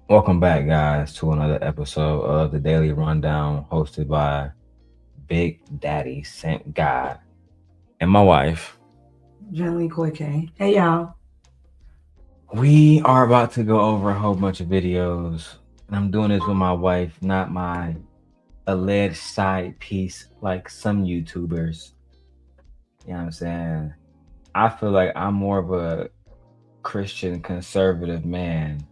Welcome back, guys, to another episode of the Daily Rundown hosted by Big Daddy Saint God and my wife. Gently Koike. Hey, y'all. We are about to go over a whole bunch of videos, and I'm doing this with my wife, not my alleged side piece like some YouTubers. You know what I'm saying? I feel like I'm more of a Christian conservative man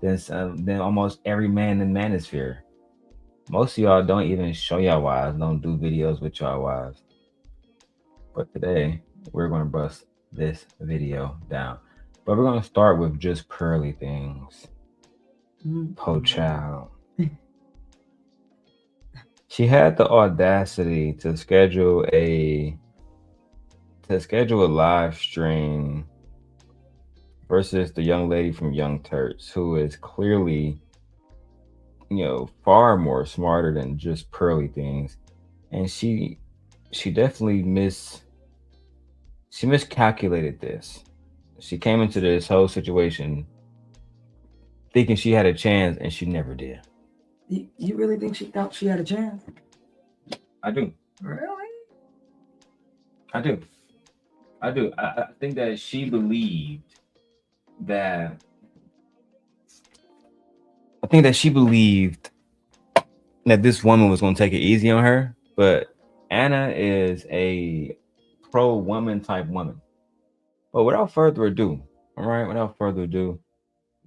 than almost every man in Manosphere. Most of y'all don't even show y'all wives, don't do videos with y'all wives. But today, we're going to bust this video down. But we're going to start with Just Pearly Things. Po child. She had the audacity to schedule a live stream versus the young lady from Young Turks, who is clearly, far more smarter than Just Pearly Things. And she definitely miscalculated this. She came into this whole situation thinking she had a chance, and she never did. You really think she thought she had a chance? I do. Really? I do. I think that she believed that. I think that she believed that this woman was going to take it easy on her, but Anna is a pro-woman type woman. But without further ado,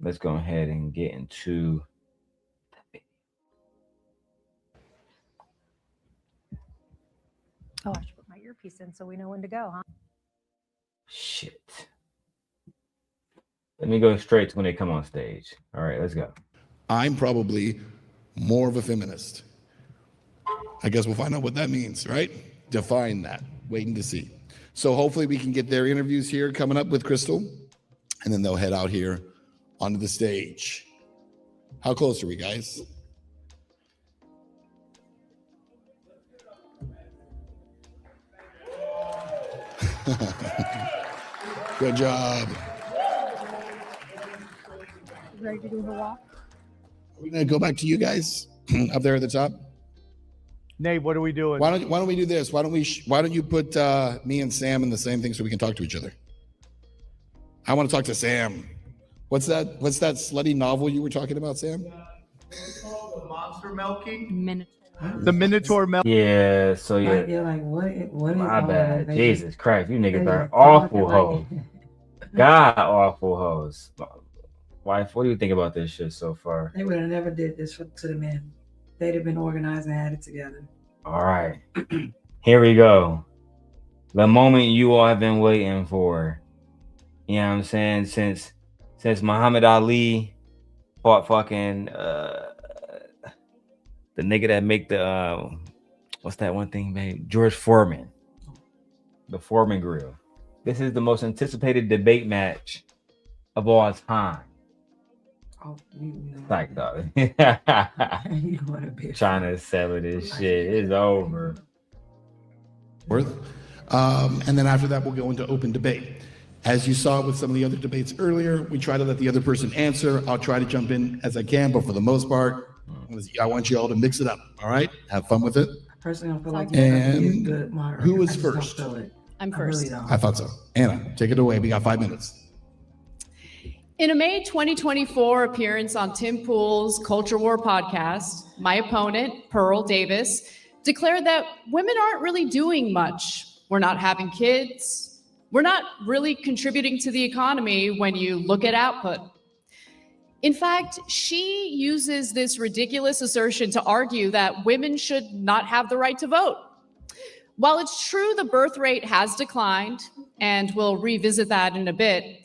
let's go ahead and get into the video. Oh, I should put my earpiece in so we know when to go, huh? Shit. Let me go straight to when they come on stage. All right, let's go. I'm probably more of a feminist. I guess we'll find out what that means, right? Define that. Waiting to see. So hopefully we can get their interviews here coming up with Crystal, and then they'll head out here onto the stage. How close are we, guys? Good job. Ready to do her walk? We're gonna go back to you guys up there at the top. Nate, what are we doing? Why don't we do this? Why don't you put me and Sam in the same thing so we can talk to each other? I want to talk to Sam. What's that slutty novel you were talking about, Sam? It's called the Monster Milking. Minotaur. The Minotaur Milk. Yeah, so yeah. You're like, what is My all bad. that? Jesus Christ, you niggas They are just awful talking hoes. God, awful hoes. Wife, what do you think about this shit so far? They would have never did this to the men. They'd have been organized and had it together. All right. Here we go. The moment you all have been waiting for. You know what I'm saying? Since Muhammad Ali fought fucking the nigga that make the what's that one thing, babe? George Foreman. The Foreman Grill. This is the most anticipated debate match of all time. Oh, you know. Like though. You want to be Trying to sell this shit. It's over. And then after that, we'll go into open debate. As you saw with some of the other debates earlier, we try to let the other person answer. I'll try to jump in as I can, but for the most part, I want you all to mix it up. All right? Have fun with it. Personally, I feel like And good moderator. who is I just don't first? feel it. I'm I really first. don't. I thought so. Anna, take it away. We got 5 minutes. In a May 2024 appearance on Tim Pool's Culture War podcast, my opponent, Pearl Davis, declared that women aren't really doing much. We're not having kids. We're not really contributing to the economy when you look at output. In fact, she uses this ridiculous assertion to argue that women should not have the right to vote. While it's true the birth rate has declined, and we'll revisit that in a bit,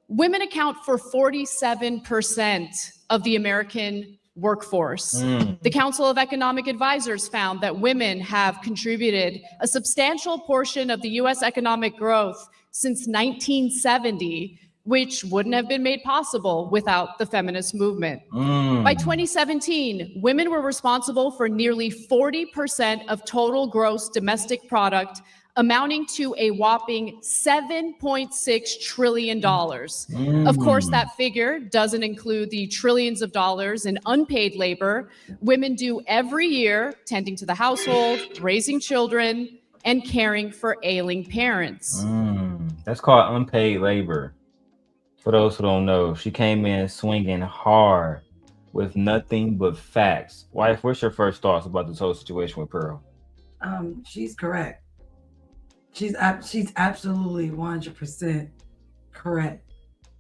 women account for 47% of the American workforce. The Council of Economic Advisors found that women have contributed a substantial portion of the US economic growth since 1970, which wouldn't have been made possible without the feminist movement. By 2017, women were responsible for nearly 40% of total gross domestic product, amounting to a whopping $7.6 trillion. Of course, that figure doesn't include the trillions of dollars in unpaid labor women do every year, tending to the household, raising children, and caring for ailing parents. That's called unpaid labor. For those who don't know, she came in swinging hard with nothing but facts. Wife, what's your first thoughts about this whole situation with Pearl? She's correct. She's absolutely 100% correct.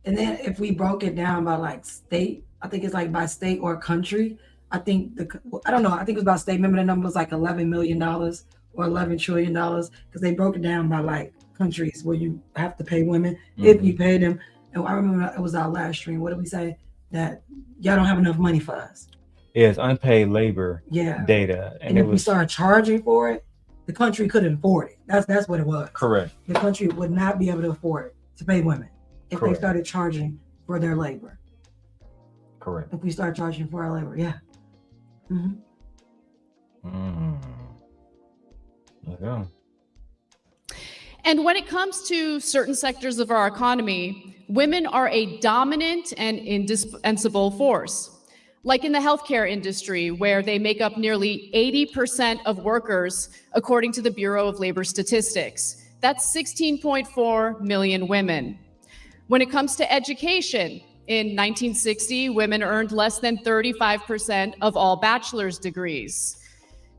And then if we broke it down by like state, I think it's like by state or country. I think I don't know. I think it was about state. Remember the number was like $11 million or $11 trillion because they broke it down by like countries where you have to pay women if you pay them. And I remember it was our last stream. What did we say? That y'all don't have enough money for us. Yeah, it's unpaid labor data. And if we start charging for it, the country couldn't afford it. That's what it was. Correct. The country would not be able to afford to pay women if they started charging for their labor. Correct. If we start charging for our labor, yeah. Okay. And when it comes to certain sectors of our economy, women are a dominant and indispensable force. Like in the healthcare industry, where they make up nearly 80% of workers, according to the Bureau of Labor Statistics. That's 16.4 million women. When it comes to education, in 1960, women earned less than 35% of all bachelor's degrees.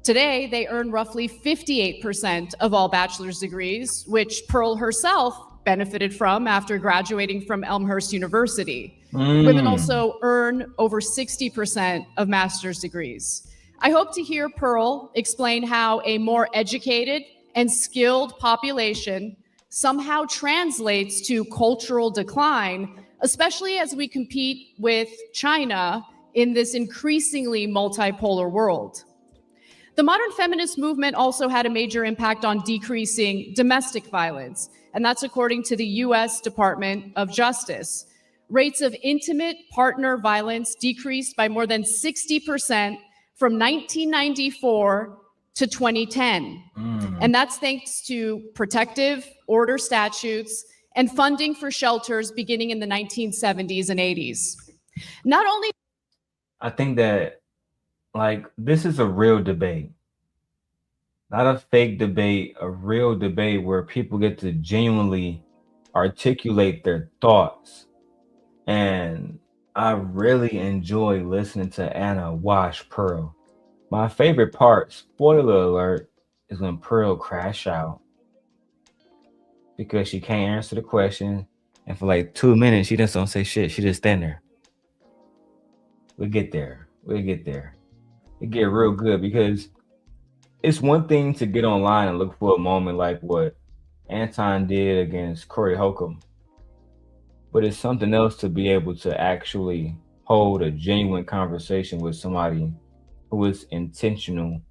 Today, they earn roughly 58% of all bachelor's degrees, which Pearl herself benefited from after graduating from Elmhurst University. Women also earn over 60% of master's degrees. I hope to hear Pearl explain how a more educated and skilled population somehow translates to cultural decline, especially as we compete with China in this increasingly multipolar world. The modern feminist movement also had a major impact on decreasing domestic violence, and that's according to the US Department of Justice. Rates of intimate partner violence decreased by more than 60% from 1994 to 2010. And that's thanks to protective order statutes and funding for shelters beginning in the 1970s and 80s. Not only... I think that, like, this is a real debate. Not a fake debate, a real debate where people get to genuinely articulate their thoughts. And I really enjoy listening to Anna wash Pearl. My favorite part, spoiler alert, is when Pearl crash out because she can't answer the question, and for like 2 minutes she just don't say shit. She just stand there. We'll get there. It get real good because it's one thing to get online and look for a moment like what Anton did against Corey Holcomb. But it's something else to be able to actually hold a genuine conversation with somebody who is intellectual,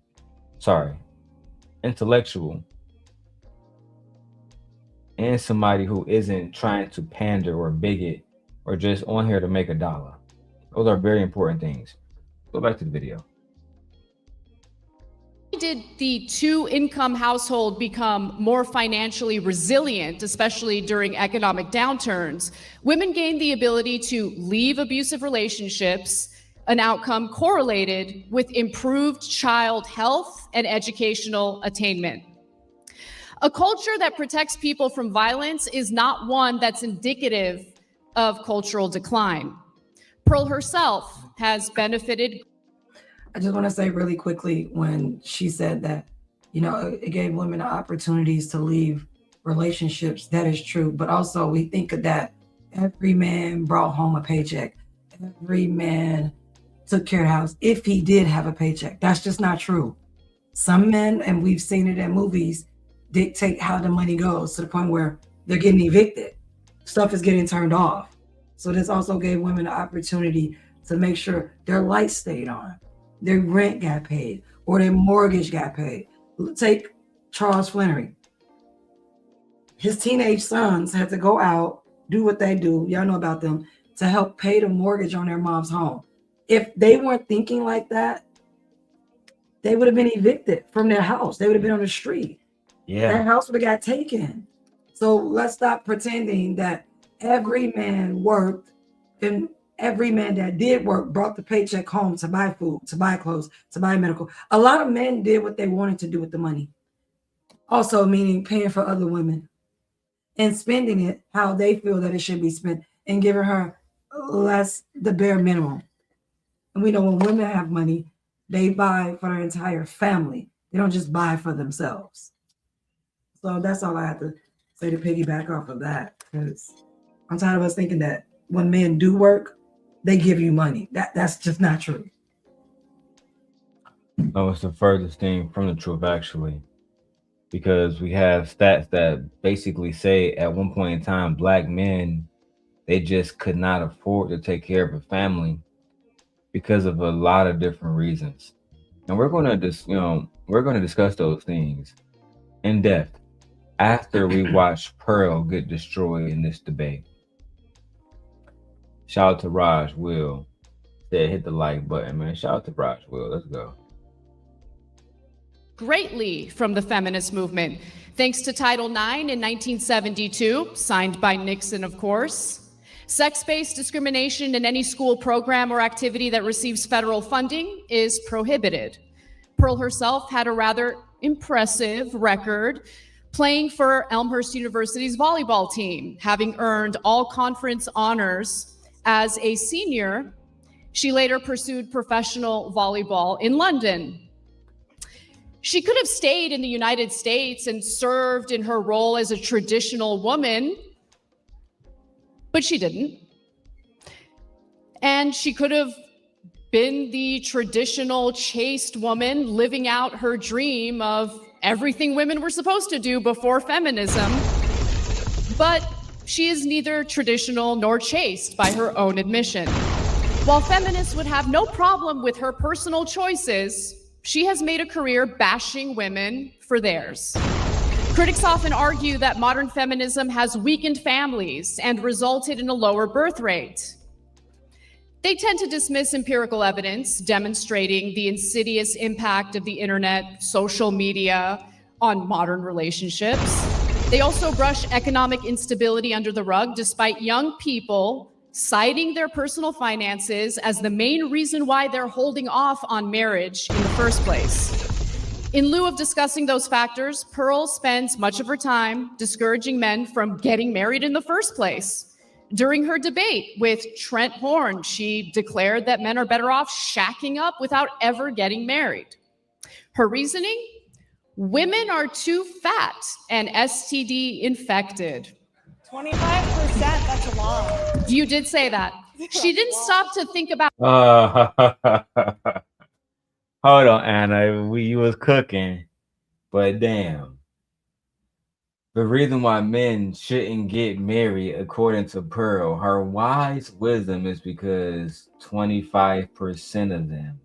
and somebody who isn't trying to pander or bigot or just on here to make a dollar. Those are very important things. Go back to the video. Did the two-income household become more financially resilient, especially during economic downturns? Women gained the ability to leave abusive relationships, an outcome correlated with improved child health and educational attainment. A culture that protects people from violence is not one that's indicative of cultural decline. Pearl herself has benefited. I just want to say really quickly when she said that, it gave women opportunities to leave relationships. That is true. But also we think that every man brought home a paycheck. Every man took care of the house if he did have a paycheck. That's just not true. Some men, and we've seen it in movies, dictate how the money goes to the point where they're getting evicted. Stuff is getting turned off. So this also gave women the opportunity to make sure their lights stayed on, their rent got paid, or their mortgage got paid. Take Charles Flannery. His teenage sons had to go out, do what they do, y'all know about them, to help pay the mortgage on their mom's home. If they weren't thinking like that, they would have been evicted from their house. They would have been on the street. That house would have got taken. So let's stop pretending that every man worked, and every man that did work brought the paycheck home to buy food, to buy clothes, to buy medical. A lot of men did what they wanted to do with the money. Also meaning paying for other women and spending it how they feel that it should be spent and giving her less, the bare minimum. And we know when women have money, they buy for their entire family. They don't just buy for themselves. So that's all I have to say to piggyback off of that, because I'm tired of us thinking that when men do work, they give you money. That's just not true. No, it's the furthest thing from the truth, actually, because we have stats that basically say at one point in time, Black men, they just could not afford to take care of a family because of a lot of different reasons. And we're going to discuss those things in depth after we watch Pearl get destroyed in this debate. Shout out to Raj Will. Said hit the like button, man. Shout out to Raj Will. Let's go. Greatly from the feminist movement, thanks to Title IX in 1972, signed by Nixon, of course. Sex-based discrimination in any school program or activity that receives federal funding is prohibited. Pearl herself had a rather impressive record playing for Elmhurst University's volleyball team, having earned all conference honors as a senior. She later pursued professional volleyball in London. She could have stayed in the United States and served in her role as a traditional woman, but she didn't. And she could have been the traditional chaste woman living out her dream of everything women were supposed to do before feminism. But she is neither traditional nor chaste by her own admission. While feminists would have no problem with her personal choices, she has made a career bashing women for theirs. Critics often argue that modern feminism has weakened families and resulted in a lower birth rate. They tend to dismiss empirical evidence demonstrating the insidious impact of the internet, social media on modern relationships. They also brush economic instability under the rug, despite young people citing their personal finances as the main reason why they're holding off on marriage in the first place. In lieu of discussing those factors, Pearl spends much of her time discouraging men from getting married in the first place. During her debate with Trent Horn, she declared that men are better off shacking up without ever getting married. Her reasoning? Women are too fat and STD infected. 25%, that's a lot. You did say that. She didn't stop to think about. Hold on, Anna. You was cooking, but damn. The reason why men shouldn't get married, according to Pearl, her wise wisdom is because 25% of them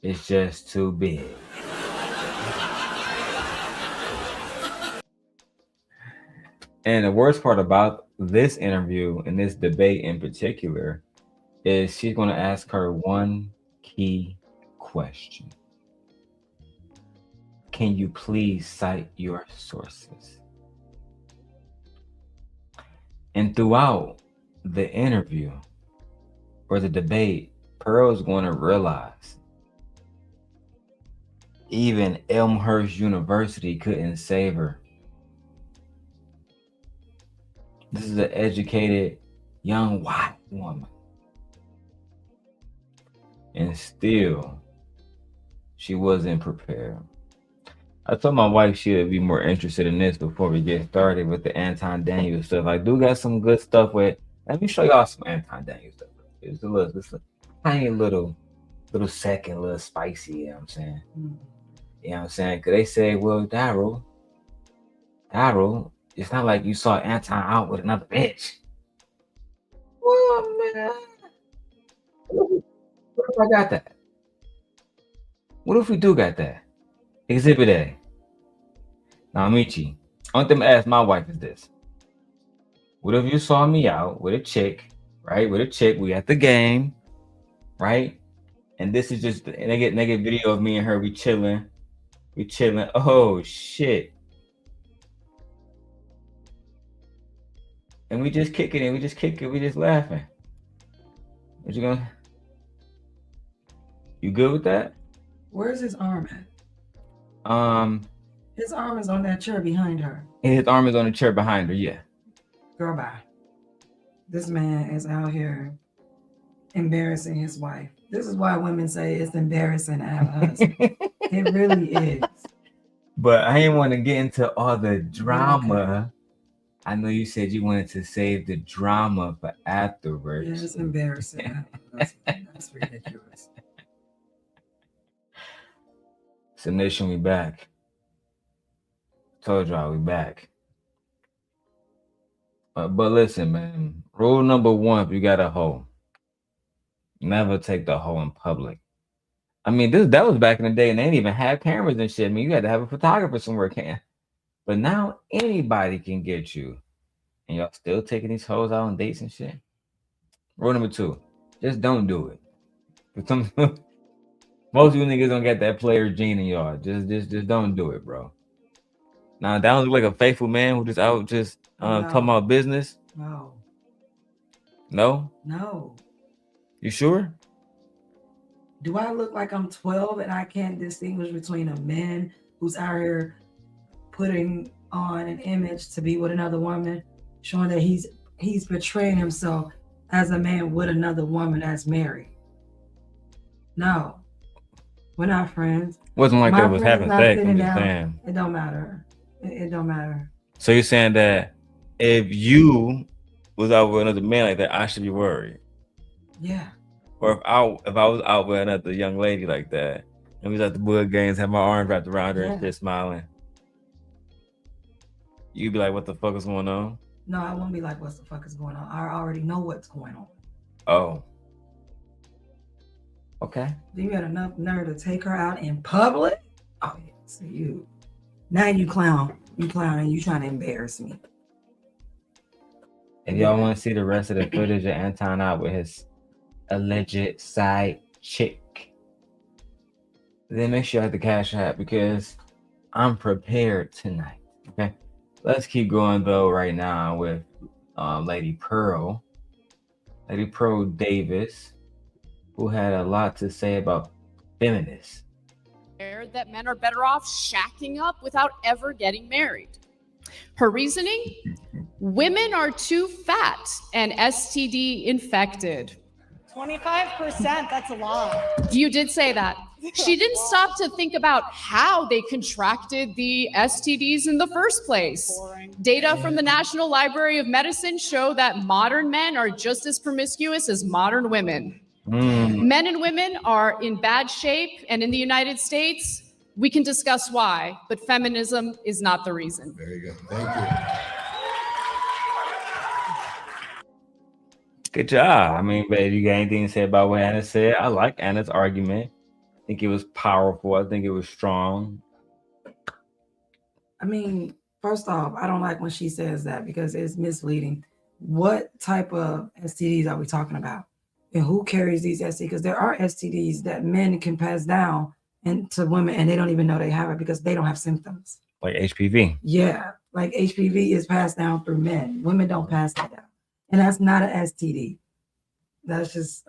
is just too big. And the worst part about this interview and this debate in particular is she's going to ask her one key question. Can you please cite your sources? And throughout the interview or the debate, Pearl is going to realize even Elmhurst University couldn't save her. This is an educated young white woman. And still, she wasn't prepared. I told my wife she would be more interested in this before we get started with the Anton Daniels stuff. I do got some good stuff with. Let me show y'all some Anton Daniels stuff. It's a tiny little second, little spicy, you know what I'm saying? You know what I'm saying? Because they say, well, Darrel, it's not like you saw Anton out with another bitch. Well, man, what if I got that? What if we do got that? Exhibit A. Now, Michi, only thing I ask my wife is this. What if you saw me out with a chick, right? With a chick, we at the game, right? And this is just a naked video of me and her, we chilling. Oh, shit. and we just kick it and we just kick it. We just laughing. What you gonna? You good with that? Where's his arm at? His arm is on that chair behind her. And his arm is on the chair behind her. Yeah. Girl, bye. This man is out here embarrassing his wife. This is why women say it's embarrassing to have a husband. It really is. But I didn't want to get into all the drama. Okay. I know you said you wanted to save the drama for afterwards. Yeah, it's embarrassing. That's ridiculous. Submission, we back. Told y'all we back. But listen, man. Rule number 1: if you got a hoe, never take the hoe in public. I mean, that was back in the day, and they didn't even have cameras and shit. I mean, you had to have a photographer somewhere, but now anybody can get you, and y'all still taking these hoes out on dates and shit. Rule number 2: just don't do it. Most of you niggas don't get that player gene in y'all. Just don't do it, bro. Now that don't look like a faithful man who just out talking about business. No. No. No. You sure? Do I look like I'm 12 and I can't distinguish between a man who's out here putting on an image to be with another woman, showing that he's portraying himself as a man with another woman that's married? No, we're not friends. Wasn't like that was having sex. I'm just saying. It don't matter. It don't matter. So you're saying that if you was out with another man like that, I should be worried? Yeah. Or if I was out with another young lady like that, and we was at the Bud Games, had my arms wrapped around her and just smiling, you'd be like, "What the fuck is going on?" No, I won't be like, "What the fuck is going on?" I already know what's going on. Oh. Okay. You got enough nerve to take her out in public? Oh yeah, so you. Now you clown, and you trying to embarrass me. If y'all want to see the rest of the footage of Anton out with his alleged side chick, then make sure you have the Cash App, because I'm prepared tonight. Okay. Let's keep going though right now with Lady Pearl Davis, who had a lot to say about feminists. That men are better off shacking up without ever getting married. Her reasoning? Women are too fat and STD infected. 25%, that's a lot. You did say that. She didn't stop to think about how they contracted the STDs in the first place. Boring. Data from the National Library of Medicine show that modern men are just as promiscuous as modern women. Men and women are in bad shape, and in the United States, we can discuss why, but feminism is not the reason. Very good. Thank you. Good job. I mean, babe, you got anything to say about what Anna said? I like Anna's argument. I think it was powerful. I think it was strong. I mean, first off, I don't like when she says that because it's misleading. What type of STDs are we talking about? And who carries these STDs? Because there are STDs that men can pass down into women and they don't even know they have it because they don't have symptoms. Like HPV. Yeah, like HPV is passed down through men. Women don't pass that down. And that's not an STD. That's just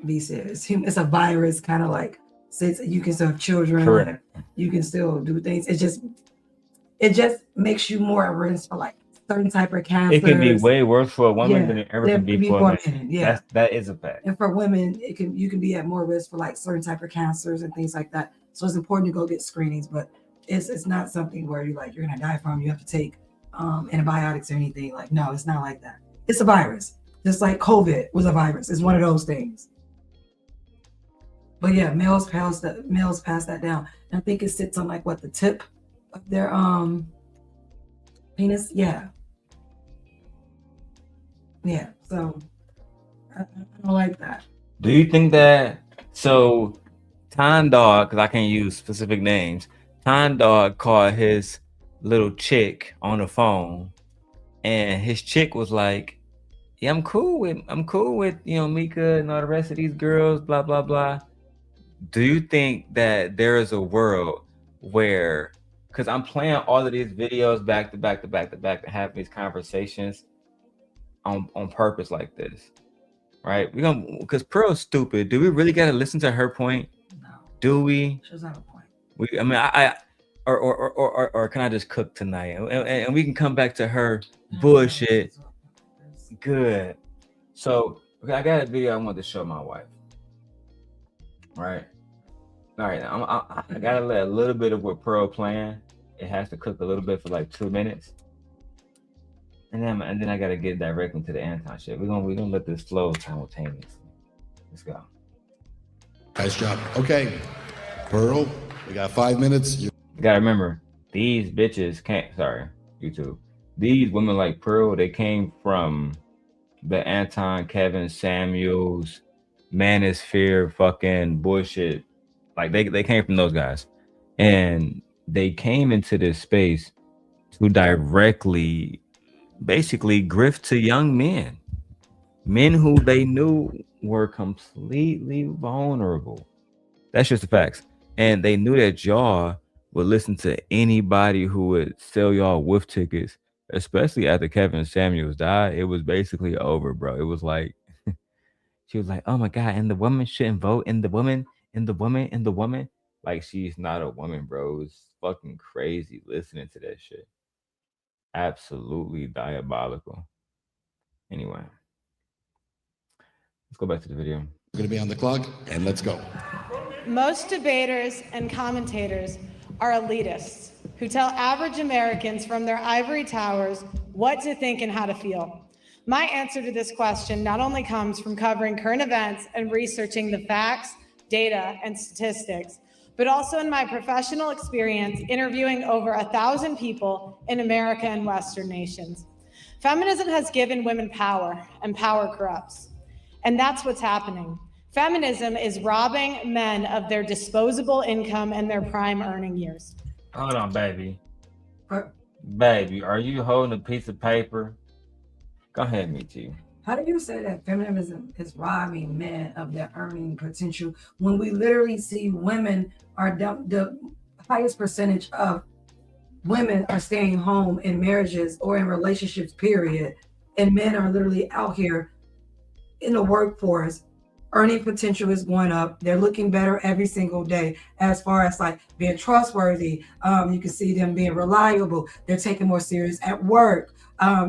be serious. It's a virus, kind of like, since you can still have children. Correct. You can still do things. It just makes you more at risk for like certain type of cancer. It can be way worse for a woman than it ever can be for a man. Yeah, that is a fact. And for women, you can be at more risk for like certain type of cancers and things like that. So it's important to go get screenings, but it's not something where you're gonna die from. You have to take antibiotics or anything. Like, no, it's not like that. It's a virus, just like COVID was a virus. It's one of those things. But yeah, males pass that down. And I think it sits on like what, the tip of their penis. Yeah. So I don't like that. Do you think that, so Time Dog, because I can't use specific names, Time Dog called his little chick on the phone, and his chick was like, yeah, I'm cool with Mika and all the rest of these girls, blah blah blah. Do you think that there is a world where, because I'm playing all of these videos back to back to have these conversations, on purpose like this, right? We gonna because Pearl's stupid. Do we really gotta listen to her point? No, Do we? she doesn't have a point. I mean, I or can I just cook tonight and we can come back to her bullshit. Good. So okay, I got a video I want to show my wife. Right. All right. I gotta let a little bit of what Pearl playing. It has to cook a little bit for like 2 minutes, and then I gotta get directly to the Anton shit. We're gonna let this flow simultaneously. Let's go. Nice job. Okay, Pearl, we got 5 minutes. You gotta remember, these bitches can't. Sorry, YouTube. These women like Pearl, they came from the Anton, Kevin, Samuels, Manosphere, fucking bullshit. Like they came from those guys, and they came into this space to directly, basically, grift to young men who they knew were completely vulnerable. That's just the facts, and they knew that y'all would listen to anybody who would sell y'all wolf tickets. Especially after Kevin Samuels died, it was basically over, bro. It was like she was like, "Oh my god," and the woman shouldn't vote, and the woman. Like she's not a woman, bro. It's fucking crazy listening to that shit. Absolutely diabolical. Anyway, let's go back to the video. We're gonna be on the clock, and let's go. Most debaters and commentators are elitists who tell average Americans from their ivory towers what to think and how to feel. My answer to this question not only comes from covering current events and researching the facts, data, and statistics, but also in my professional experience interviewing over 1,000 people in America and Western nations. Feminism has given women power, and power corrupts. And that's what's happening. Feminism is robbing men of their disposable income and their prime earning years. Hold on, baby. Baby, are you holding a piece of paper? Go ahead, me too. How do you say that feminism is robbing men of their earning potential when we literally see women are the highest percentage of women are staying home in marriages or in relationships, period, and men are literally out here in the workforce. Earning potential is going up. They're looking better every single day as far as like being trustworthy. You can see them being reliable. They're taken more serious at work.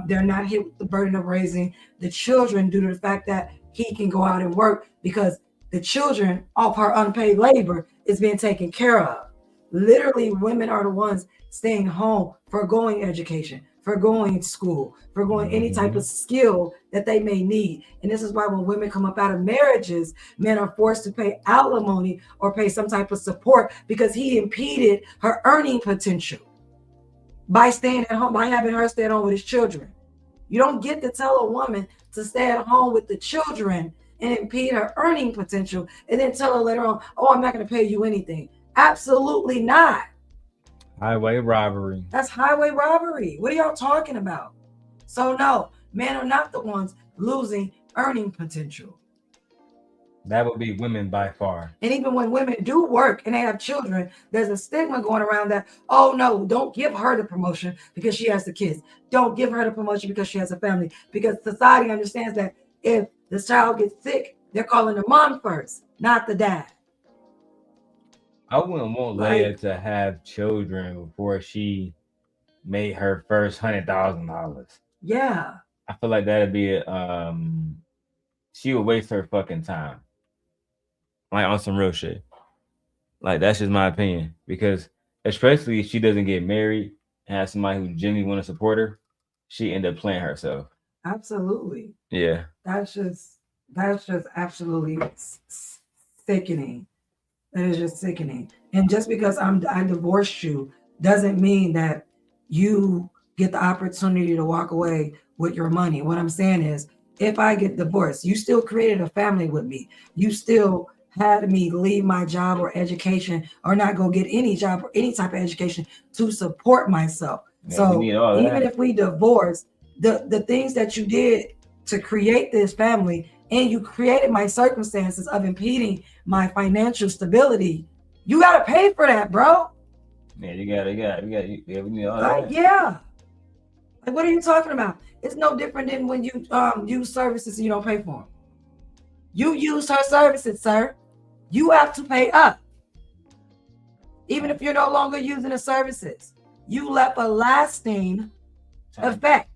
They're not hit with the burden of raising the children due to the fact that he can go out and work because the children off her unpaid labor is being taken care of. Literally, women are the ones staying home, forgoing education, forgoing school, forgoing any type of skill that they may need. And this is why when women come up out of marriages, men are forced to pay alimony or pay some type of support because he impeded her earning potential by staying at home, by having her stay at home with his children. You don't get to tell a woman to stay at home with the children and impede her earning potential and then tell her later on, oh, I'm not going to pay you anything. Absolutely not. Highway robbery. That's highway robbery. What are y'all talking about? So no, men are not the ones losing earning potential. That would be women by far. And even when women do work and they have children, there's a stigma going around that, oh no, don't give her the promotion because she has the kids. Don't give her the promotion because she has a family. Because society understands that if the child gets sick, they're calling the mom first, not the dad. I wouldn't want Leia to have children before she made her first $100,000. Yeah. I feel like that'd be she would waste her fucking time. Like on some real shit. Like that's just my opinion. Because especially if she doesn't get married and have somebody who genuinely want to support her, she end up playing herself. Absolutely. Yeah. That's just absolutely sickening. That is just sickening. And just because I divorced you doesn't mean that you get the opportunity to walk away with your money. What I'm saying is, if I get divorced, you still created a family with me. You still had me leave my job or education or not go get any job or any type of education to support myself. Yeah, so even if we divorce, the things that you did to create this family, and you created my circumstances of impeding my financial stability, you got to pay for that, bro. Yeah, we need all like, that. Yeah. Like, what are you talking about? It's no different than when you use services and you don't pay for them. You use her services, sir. You have to pay up. Even if you're no longer using the services, you left a lasting effect.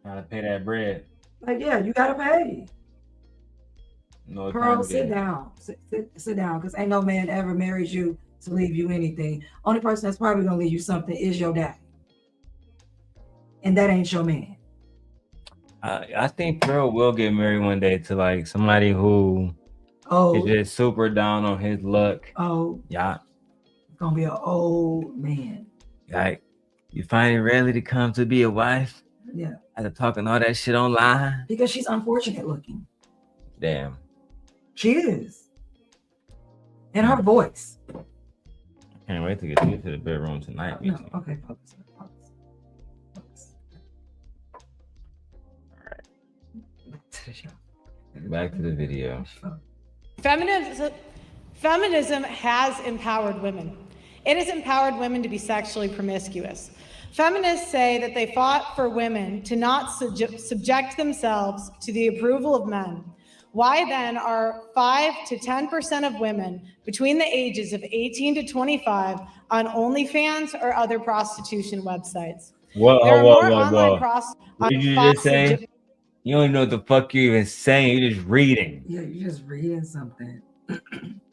Gotta pay that bread. Like, yeah, you gotta pay. No Pearl, time sit to- down. Sit down, because ain't no man ever marries you to leave you anything. Only person that's probably gonna leave you something is your dad. And that ain't your man. I think Pearl will get married one day to like somebody who is just super down on his luck. Yeah. Gonna be an old man. Like, you finally ready to come to be a wife? Yeah. After talking all that shit online? Because she's unfortunate looking. Damn. She is. And her voice. Can't wait to get you to the bedroom tonight. No, okay, focus. All right. Back to the video. Feminism has empowered women. It has empowered women to be sexually promiscuous. Feminists say that they fought for women to not subject themselves to the approval of men. Why then are 5 to 10% of women between the ages of 18 to 25 on OnlyFans or other prostitution websites? Whoa. What did you just say? You don't even know what the fuck you're even saying. You're just reading. Yeah, you're just reading something.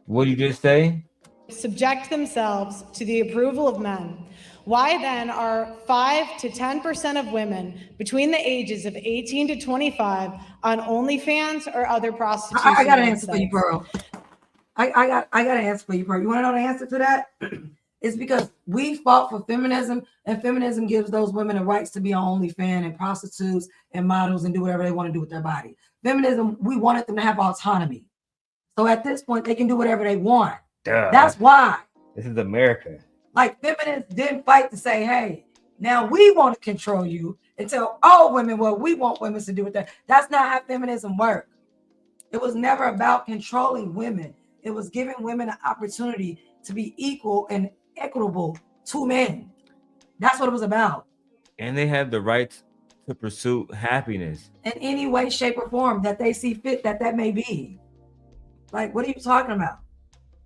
What did you just say? Subject themselves to the approval of men. Why then are 5 to 10% of women between the ages of 18 to 25 on OnlyFans or other prostitution I got an websites? answer for you, Pearl. I got an answer for you, Pearl. You want to know the answer to that? It's because we fought for feminism, and feminism gives those women the rights to be on OnlyFans and prostitutes and models and do whatever they want to do with their body. Feminism, we wanted them to have autonomy. So at this point, they can do whatever they want. Duh. That's why. This is America. Like, feminists didn't fight to say, hey, now we want to control you and tell all women what we want women to do with that. That's not how feminism works. It was never about controlling women. It was giving women an opportunity to be equal and equitable to men. That's what it was about. And they have the right to pursue happiness in any way, shape, or form that they see fit that may be. Like, what are you talking about?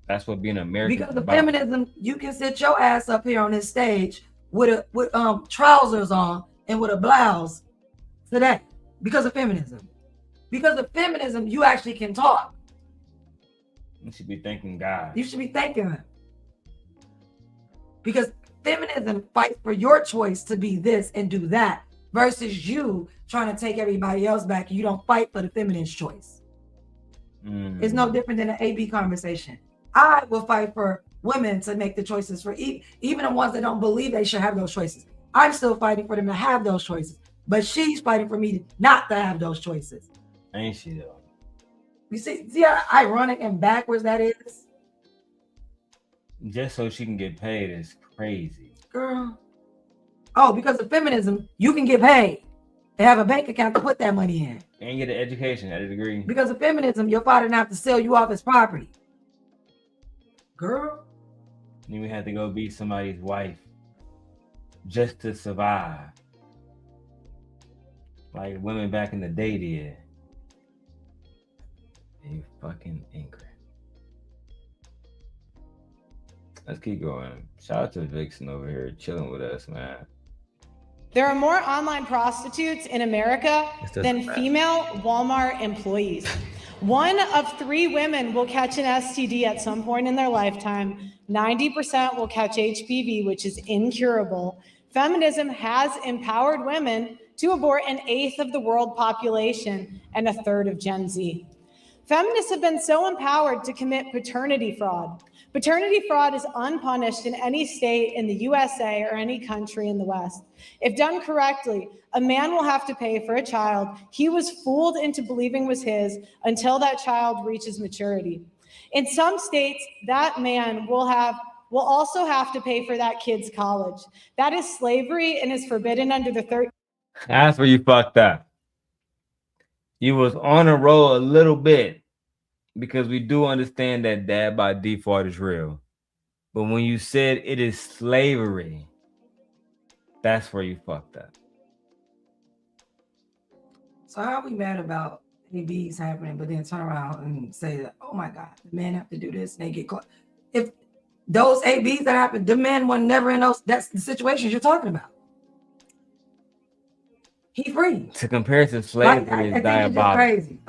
That's what being American because is of about. feminism, you can sit your ass up here on this stage with trousers on and with a blouse today because of feminism. Because of feminism, you actually can talk. You should be thanking God. You should be thanking him. Because feminism fights for your choice to be this and do that versus you trying to take everybody else back. You don't fight for the feminine's choice. It's no different than an AB conversation. I will fight for women to make the choices for even the ones that don't believe they should have those choices. I'm still fighting for them to have those choices, but she's fighting for me not to have those choices. Ain't she though? You see how ironic and backwards that is? Just so she can get paid is crazy. Girl. Oh, because of feminism, you can get paid and have a bank account to put that money in. And get an education at a degree. Because of feminism, your father didn't have to sell you off his property. Girl. Then we had to go be somebody's wife just to survive. Like women back in the day did. You fucking angry. Let's keep going. Shout out to Vixen over here chilling with us, man. There are more online prostitutes in America than female Walmart employees. 1 of 3 women will catch an STD at some point in their lifetime. 90% will catch HPV, which is incurable. Feminism has empowered women to abort 1/8 of the world population and 1/3 of Gen Z. Feminists have been so empowered to commit paternity fraud. Paternity fraud is unpunished in any state in the USA or any country in the West. If done correctly, a man will have to pay for a child he was fooled into believing was his until that child reaches maturity. In some states, that man will also have to pay for that kid's college. That is slavery and is forbidden under the 13th. That's where you fucked up. You was on a roll a little bit because we do understand that dad by default is real. But when you said it is slavery, that's where you fucked up. So how are we mad about ABs happening, but then turn around and say that, oh my God, the men have to do this and they get caught. If those ABs that happen, the men were never in those, that's the situations you're talking about. He free. To compare to slavery is diabolical. Crazy.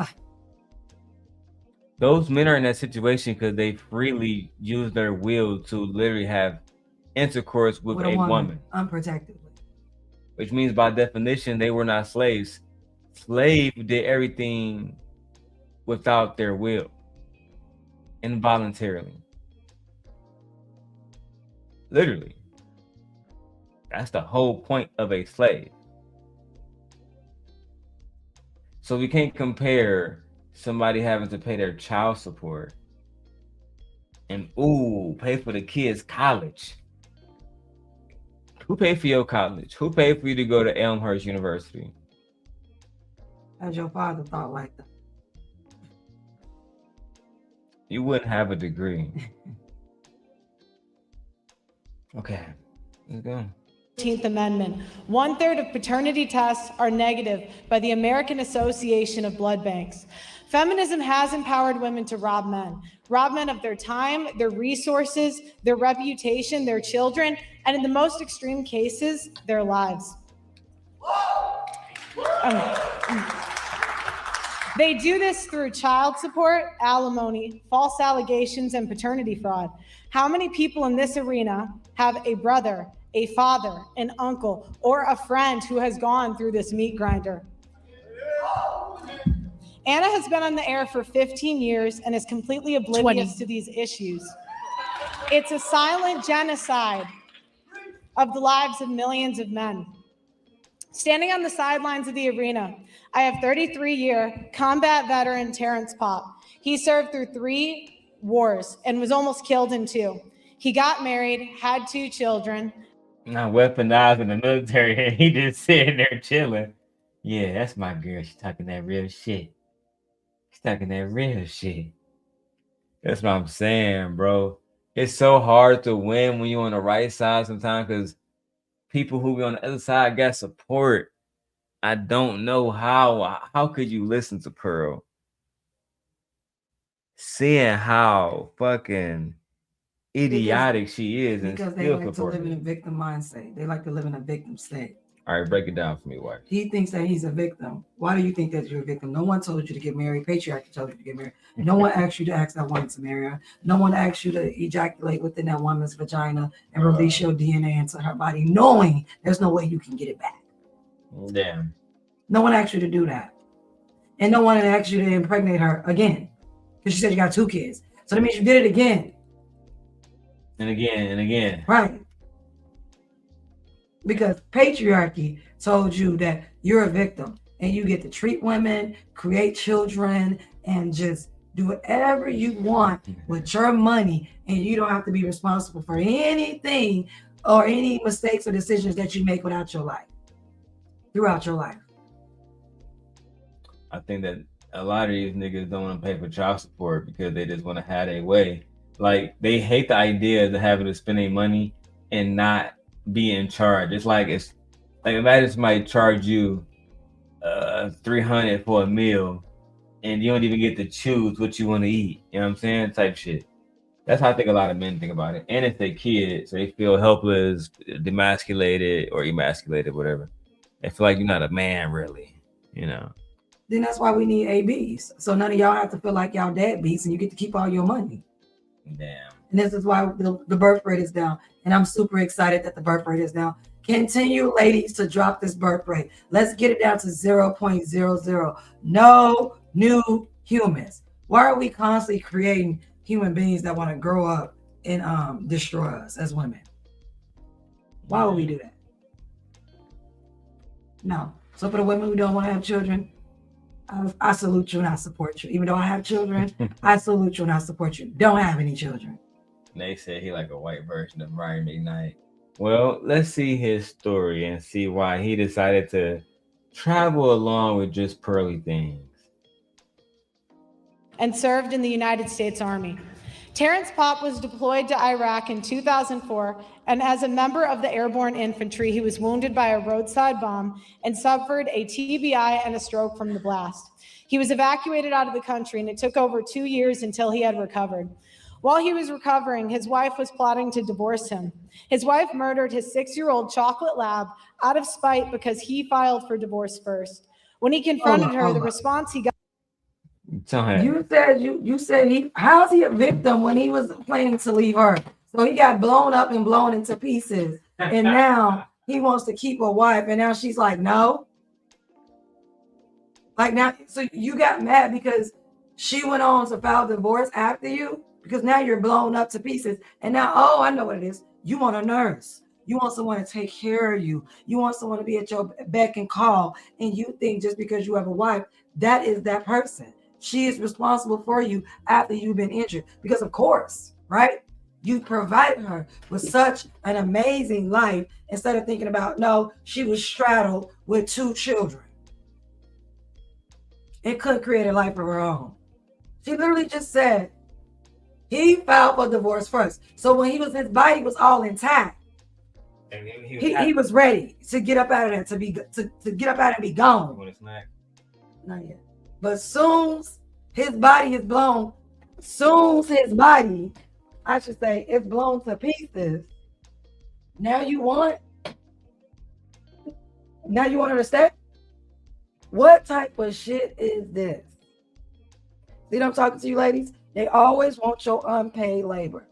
Those men are in that situation because they freely use their will to literally have intercourse with a woman unprotectedly. Which means by definition, they were not slaves. Slave did everything without their will, involuntarily. Literally. That's the whole point of a slave. So we can't compare somebody having to pay their child support and pay for the kids' college. Who paid for your college? Who paid for you to go to Elmhurst University? As your father thought like that. You wouldn't have a degree. Okay, let's go. 15th Amendment. 1/3 of paternity tests are negative by the American Association of Blood Banks. Feminism has empowered women to rob men of their time, their resources, their reputation, their children, and in the most extreme cases, their lives. They do this through child support, alimony, false allegations, and paternity fraud. How many people in this arena have a brother, a father, an uncle, or a friend who has gone through this meat grinder? Anna has been on the air for 15 years and is completely oblivious to these issues. It's a silent genocide of the lives of millions of men. Standing on the sidelines of the arena, I have 33-year combat veteran Terrence Pop. He served through 3 wars and was almost killed in 2. He got married, had 2 children. Not weaponized in the military, and he just sitting there chilling. Yeah, that's my girl. She's talking that real shit. She's talking that real shit. That's what I'm saying, bro. It's so hard to win when you're on the right side sometimes because people who be on the other side got support. I don't know how could you listen to Pearl? Seeing how fucking idiotic she is, because and they still like to support live in her. a victim mindset. They like to live in a victim state. All right, break it down for me, wife. He thinks that he's a victim. Why do you think that you're a victim? No one told you to get married. Patriarchy told you to get married. No one asked you to ask that woman to marry her. No one asked you to ejaculate within that woman's vagina and release your DNA into her body, knowing there's no way you can get it back. Damn. No one asked you to do that. And no one asked you to impregnate her again. Because she said you got 2 kids. So that means you did it again. And again and again. Right. Because patriarchy told you that you're a victim and you get to treat women, create children, and just do whatever you want with your money, and you don't have to be responsible for anything or any mistakes or decisions that you make throughout your life. I think that a lot of these niggas don't want to pay for child support because they just want to have their way. Like, they hate the idea of having to spend their money and not be in charge. It's like imagine somebody charge you $300 for a meal and you don't even get to choose what you want to eat. You know what I'm saying? Type shit. That's how I think a lot of men think about it. And if they kids, so they feel helpless, demasculated or emasculated, whatever. They feel like you're not a man, really. You know. Then that's why we need ABs. So none of y'all have to feel like y'all deadbeats and you get to keep all your money. Damn. And this is why the birth rate is down. And I'm super excited that the birth rate is down. Continue, ladies, to drop this birth rate. Let's get it down to 0.00. No new humans. Why are we constantly creating human beings that want to grow up and destroy us as women? Why would we do that? No. So for the women who don't want to have children, I salute you and I support you. Even though I have children, I salute you and I support you. Don't have any children. They said he like a white version of Brian McKnight. Well, let's see his story and see why he decided to travel along with JustPearlyThings. And served in the United States Army. Terrence Popp was deployed to Iraq in 2004, and as a member of the airborne infantry, he was wounded by a roadside bomb and suffered a TBI and a stroke from the blast. He was evacuated out of the country, and it took over 2 years until he had recovered. While he was recovering, his wife was plotting to divorce him. His wife murdered his 6-year-old chocolate lab out of spite because he filed for divorce first. When he confronted her, the response he got. You said how's he a victim when he was planning to leave her? So he got blown up and blown into pieces, and now he wants to keep a wife, and now she's like, no. Like now, so you got mad because she went on to file divorce after you, because now you're blown up to pieces, and now, oh, I know what it is. You want a nurse. You want someone to take care of you. You want someone to be at your beck and call, and you think just because you have a wife, that is that person. She is responsible for you after you've been injured. Because of course, right? You provided her with such an amazing life instead of thinking about, no, she was straddled with 2 children and couldn't create a life of her own. She literally just said he filed for divorce first. So when his body was all intact, he was ready to get up out of there, to get up out and be gone. Not yet. But soon his body is blown, I should say, is blown to pieces. Now you want her to stay? What type of shit is this? See what I'm talking to you, ladies? They always want your unpaid labor.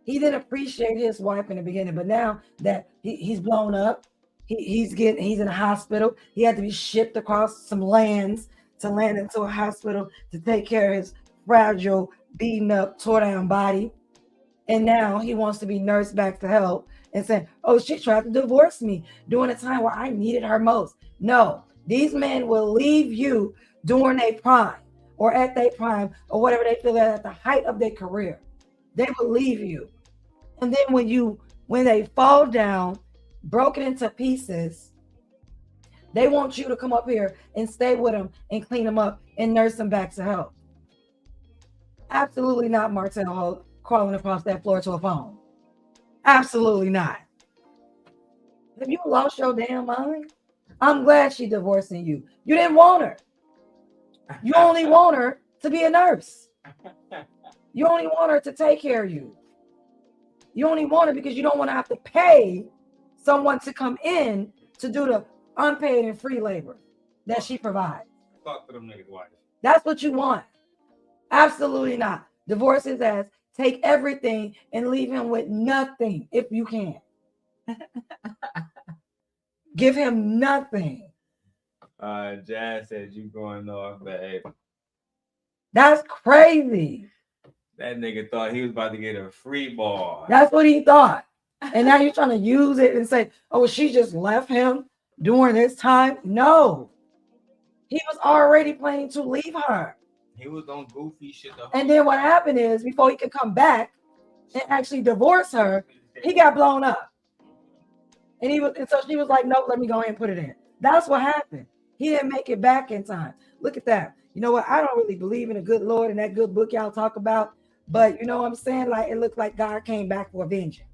He didn't appreciate his wife in the beginning, but now that he's blown up, he's in a hospital. He had to be shipped across some lands to land into a hospital to take care of his fragile, beaten up, tore down body. And now he wants to be nursed back to health and say, oh, she tried to divorce me during a time where I needed her most. No, these men will leave you during their prime or at their prime or whatever they feel at the height of their career. They will leave you. And then when they fall down, broken into pieces, they want you to come up here and stay with them and clean them up and nurse them back to health. Absolutely not, Martell crawling across that floor to a phone. Absolutely not. Have you lost your damn mind? I'm glad she's divorcing you. You didn't want her. You only want her to be a nurse. You only want her to take care of you. You only want her because you don't want to have to pay someone to come in to do the unpaid and free labor that she provides. Talk to them niggas' wife. That's what you want. Absolutely not. Divorce his ass. Take everything and leave him with nothing if you can. Give him nothing. Jazz says you going off, babe. That's crazy. That nigga thought he was about to get a free ball. That's what he thought. And now you're trying to use it and say, oh, she just left him during this time. No. He was already planning to leave her. He was on goofy shit. And then what happened is, before he could come back and actually divorce her, he got blown up. And so she was like, nope, let me go ahead and put it in. That's what happened. He didn't make it back in time. Look at that. You know what? I don't really believe in a good Lord and that good book y'all talk about. But you know what I'm saying? Like, it looked like God came back for vengeance.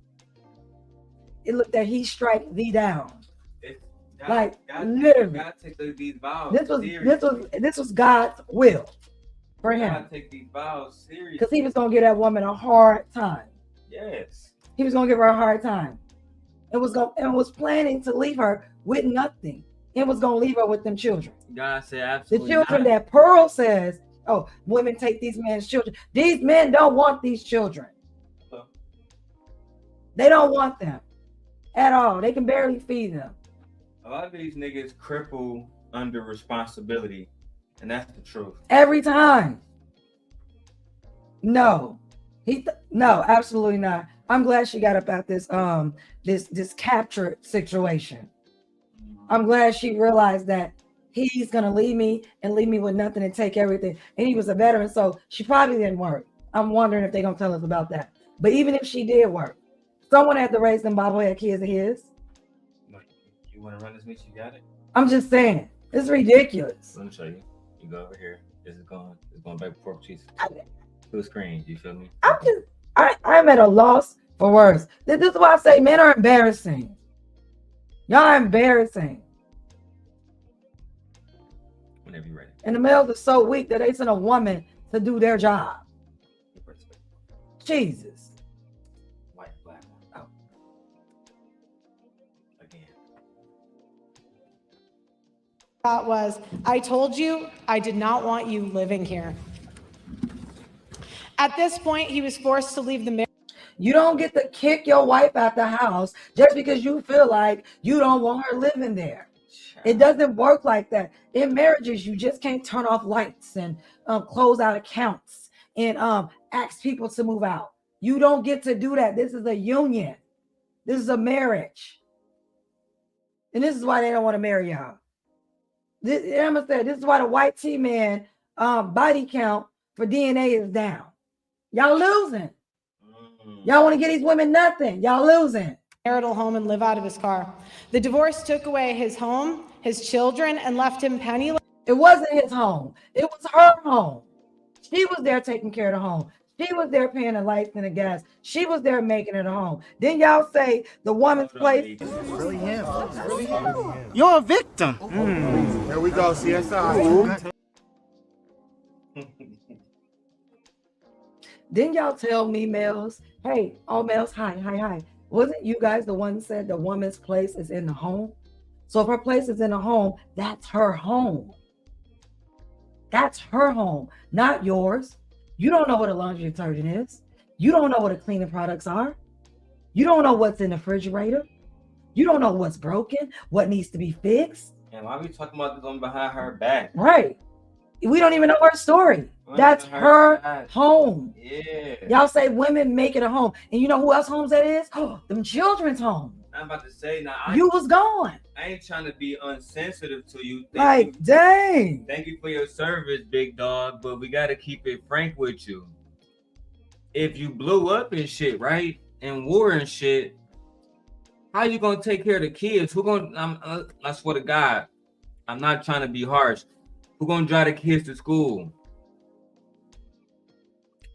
It looked that he strike thee down. Literally. God take these vows. This was God's will for him. God take these vows seriously. Because he was gonna give that woman a hard time. Yes. He was gonna give her a hard time. And was planning to leave her with nothing. It was gonna leave her with them children. God said absolutely. The children that Pearl says, oh, women take these men's children. These men don't want these children. They don't want them at all. They can barely feed them. A lot of these niggas cripple under responsibility, and that's the truth. Every time. No, no, absolutely not. I'm glad she got up out this this capture situation. I'm glad she realized that he's gonna leave me with nothing and take everything. And he was a veteran, so she probably didn't work. I'm wondering if they're gonna tell us about that. But even if she did work, someone had to raise them bobblehead kids of his. You want to run this meet? You got it. I'm just saying, it's ridiculous. Let me show you. You go over here. It's going back and forth, cheese. to a screen. You feel me? I'm at a loss for words. This is why I say men are embarrassing. Y'all are embarrassing. Whenever you're ready. And the males are so weak that they send a woman to do their job. Jesus. White, black. Oh. Again. Thought was, I told you I did not want you living here. At this point, he was forced to leave the marriage. You don't get to kick your wife out the house just because you feel like you don't want her living there. It doesn't work like that. In marriages, you just can't turn off lights and close out accounts and ask people to move out. You don't get to do that. This is a union. This is a marriage. And this is why they don't want to marry y'all. This is why the white T-man body count for DNA is down. Y'all losing. Y'all want to get these women nothing. Y'all losing. Marital home and live out of his car. The divorce took away his home, his children, and left him penniless. It wasn't his home. It was her home. She was there taking care of the home. She was there paying the lights and the gas. She was there making it a home. Then y'all say the woman's place. Really him. You're a victim. Here we go, CSI. Then y'all tell me, males, hey, all males, hi. Wasn't you guys the one said the woman's place is in the home? So if her place is in the home, that's her home. That's her home, not yours. You don't know what a laundry detergent is. You don't know what the cleaning products are. You don't know what's in the refrigerator. You don't know what's broken, what needs to be fixed. And why are we talking about this on behind her back? Right. We don't even know her story. That's her home. Yeah. Y'all say women make it a home. And you know who else homes that is? Oh, them children's home. I'm about to say now. You was gone. I ain't trying to be unsensitive to you. Dang. Thank you for your service, big dog. But we got to keep it frank with you. If you blew up and shit, right? And war and shit, how you gonna take care of the kids? Who gonna? I swear to God, I'm not trying to be harsh. Who gonna drive the kids to school?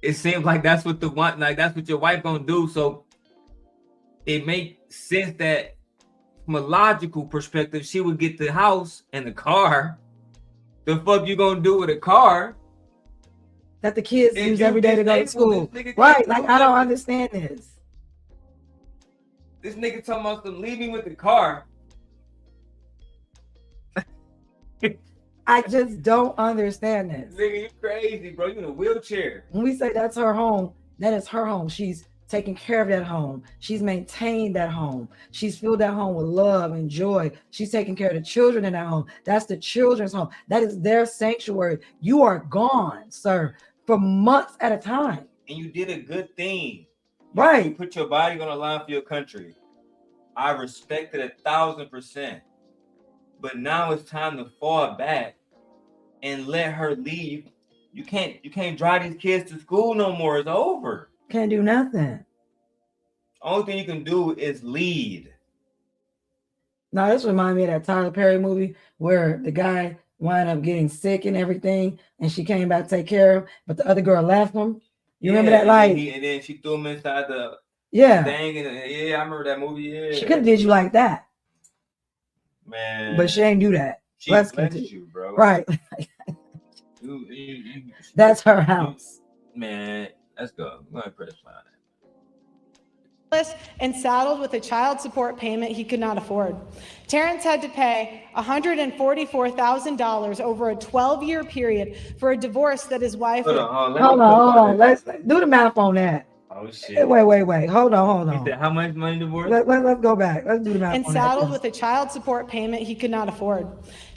It seems like that's what that's what your wife gonna do. So it makes sense that from a logical perspective, she would get the house and the car. The fuck you gonna do with a car that the kids use every day to go to school? Right, like I don't understand this. This nigga talking about some leave me with the car. I just don't understand this. Nigga, you crazy, bro. You in a wheelchair. When we say that's her home, that is her home. She's taking care of that home. She's maintained that home. She's filled that home with love and joy. She's taking care of the children in that home. That's the children's home. That is their sanctuary. You are gone, sir, for months at a time. And you did a good thing. Right. You put your body on the line for your country. I respect it 1,000%. But now it's time to fall back and let her leave. You can't drive these kids to school no more. It's over. Can't do nothing. Only thing you can do is lead. Now this reminds me of that Tyler Perry movie where the guy wound up getting sick and everything, and she came back to take care of him, but the other girl left him. You remember that? Like, and then she threw him inside the thing. And I remember that movie. Yeah, she could have did you like that, man. But she ain't do that. She blessed you, bro. Right. That's her house. Man, let's go. I'm gonna press play on that. And saddled with a child support payment he could not afford. Terrence had to pay $144,000 over a 12-year period for a divorce that his wife. Hold on. Let's do the math on that. Oh shit! Wait. Hold on. How much money divorce? Let's go back. Let's do the math. And saddled with a child support payment he could not afford.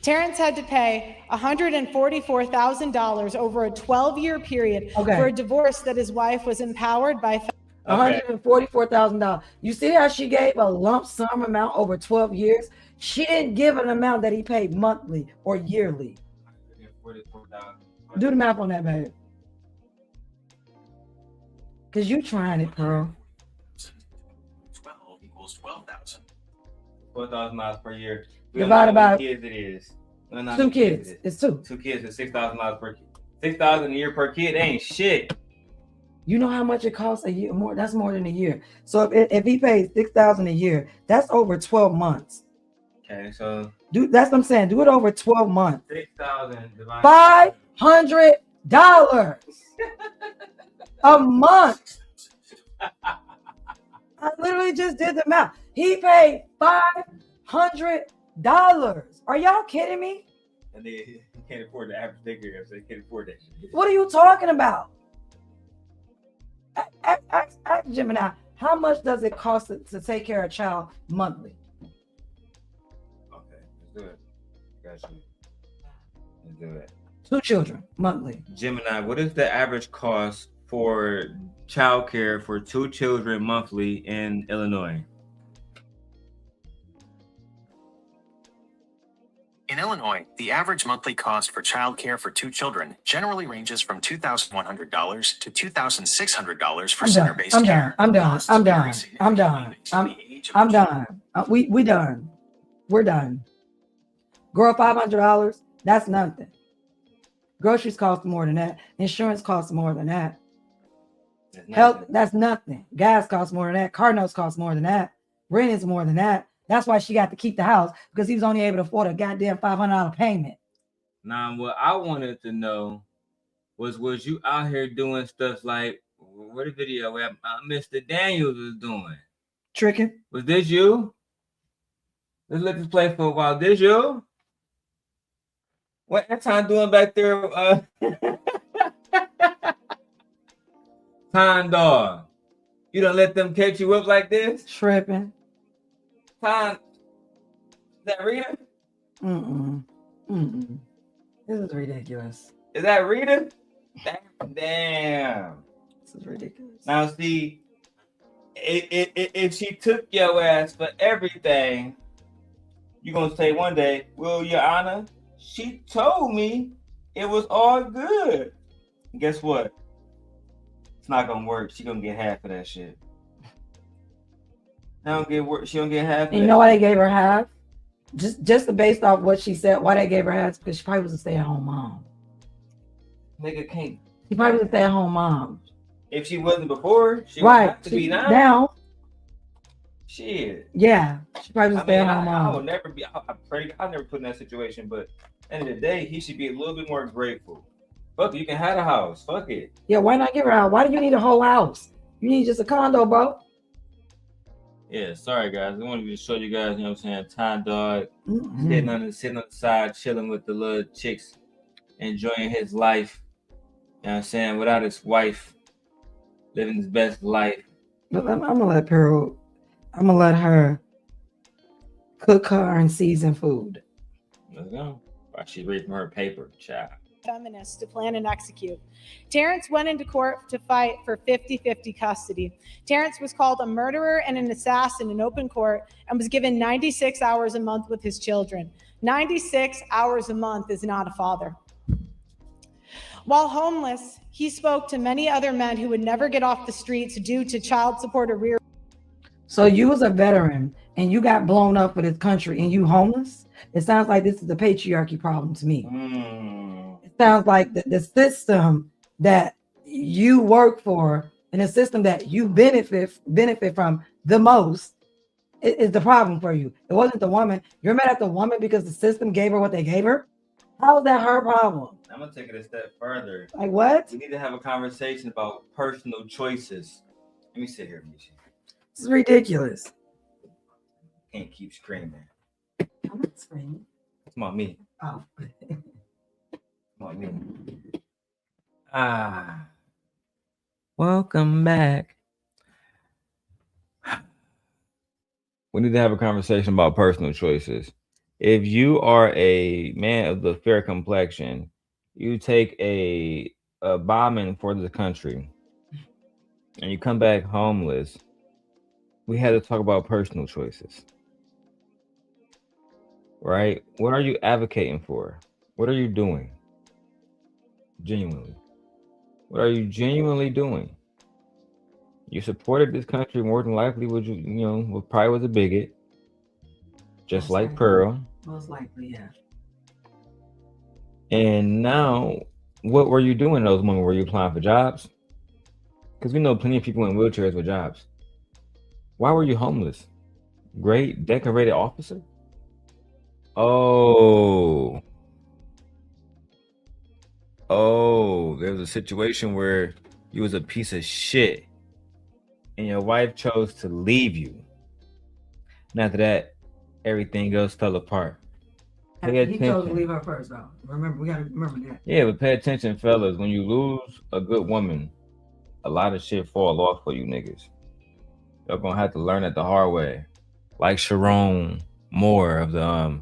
Terrence had to pay $144,000 over a 12-year period for a divorce that his wife was empowered by. $144,000. You see how she gave a lump sum amount over 12 years? She didn't give an amount that he paid monthly or yearly. Do the math on that, babe. Because you trying it, Pearl. 12 equals 12,000. $4,000 per year. Divided by kids it is. 2 kids. It's 2. 2 kids is $6,000 per kid. $6,000 a year per kid ain't shit. You know how much it costs a year? More. That's more than a year. So if he pays $6,000 a year, that's over 12 months. Okay, so That's what I'm saying. Do it over 12 months. 6,000 divided. $500 a month. I literally just did the math. He paid $500. Are y'all kidding me? And they can't afford the average daycare, so they can't afford that shit. What are you talking about? Ask Gemini, how much does it cost to take care of a child monthly? Okay, let's do it. Got you. Let's do it. 2 children monthly. Gemini, what is the average cost for childcare for 2 children monthly in Illinois? In Illinois, the average monthly cost for childcare for 2 children generally ranges from $2,100 to $2,600 for center-based care. I'm done. We done. We're done. Girl, $500, that's nothing. Groceries cost more than that. Insurance costs more than that. Health, that's nothing. Gas costs more than that. Car notes cost more than that. Rent is more than that. That's why she got to keep the house, because he was only able to afford a goddamn $500 payment. Now, what I wanted to know was you out here doing stuff like, what a video where Mr. Daniels was doing? Tricking? Was this you? Let's let this play for a while. This you? What Anton doing back there? Time dog. You don't let them catch you up like this? Tripping. Time. Is that Rita? This is ridiculous. Is that Rita? Damn. This is ridiculous. Now see, if she took your ass for everything, you're gonna say one day, well, Your Honor, she told me it was all good. And guess what? It's not gonna work. She gonna get half of that shit. She don't get half of You know why they gave her half? Just based off what she said, why they gave her half? Because she probably was a stay-at-home mom. Nigga can't. She probably was a stay-at-home mom. If she wasn't before, she right. would have to be now. Now. Shit. Yeah. She probably was a stay-at-home mom. I will never be. I pray I'll never put in that situation. But at the end of the day, he should be a little bit more grateful. Fuck it, you can have a house. Fuck it. Yeah, why not give her a house? Why do you need a whole house? You need just a condo, bro. Yeah, sorry guys. I wanted to show you guys, you know what I'm saying, Time Dog sitting on the side, chilling with the little chicks, enjoying his life. You know what I'm saying, without his wife, living his best life. But I'm gonna let Pearl. I'm gonna let her cook her and season food. Let's go. While she read from her paper, child. Feminists to plan and execute. Terrence went into court to fight for 50-50 custody. Terrence was called a murderer and an assassin in open court and was given 96 hours a month with his children. 96 hours a month is not a father. While homeless, he spoke to many other men who would never get off the streets due to child support arrears. So you was a veteran and you got blown up for this country and you homeless? It sounds like this is a patriarchy problem to me. It sounds like the system that you work for and the system that you benefit from the most is the problem for you. It wasn't the woman. You're mad at the woman because the system gave her what they gave her? How is that her problem? I'm gonna take it a step further. Like what? We need to have a conversation about personal choices. Let me sit here, Misha. This is ridiculous. Can't keep screaming. I'm not screaming. It's on me. Oh. On me. Welcome back. We need to have a conversation about personal choices. If you are a man of the fair complexion, you take a bombing for the country and you come back homeless, we had to talk about personal choices. Right? What are you advocating for? What are you doing? Genuinely. What are you genuinely doing? You supported this country more than likely, probably was a bigot. Just Most like likely. Pearl. Most likely, yeah. And now, what were you doing in those moments? Were you applying for jobs? Because we know plenty of people in wheelchairs with jobs. Why were you homeless? Great decorated officer? Oh, there was a situation where you was a piece of shit and your wife chose to leave you. And after that, everything else fell apart. Pay He chose to attention. leave her first, though. Remember, we gotta remember that. Yeah, but pay attention, fellas. When you lose a good woman, a lot of shit fall off for you niggas. Y'all gonna have to learn it the hard way. Like Sharon Moore of the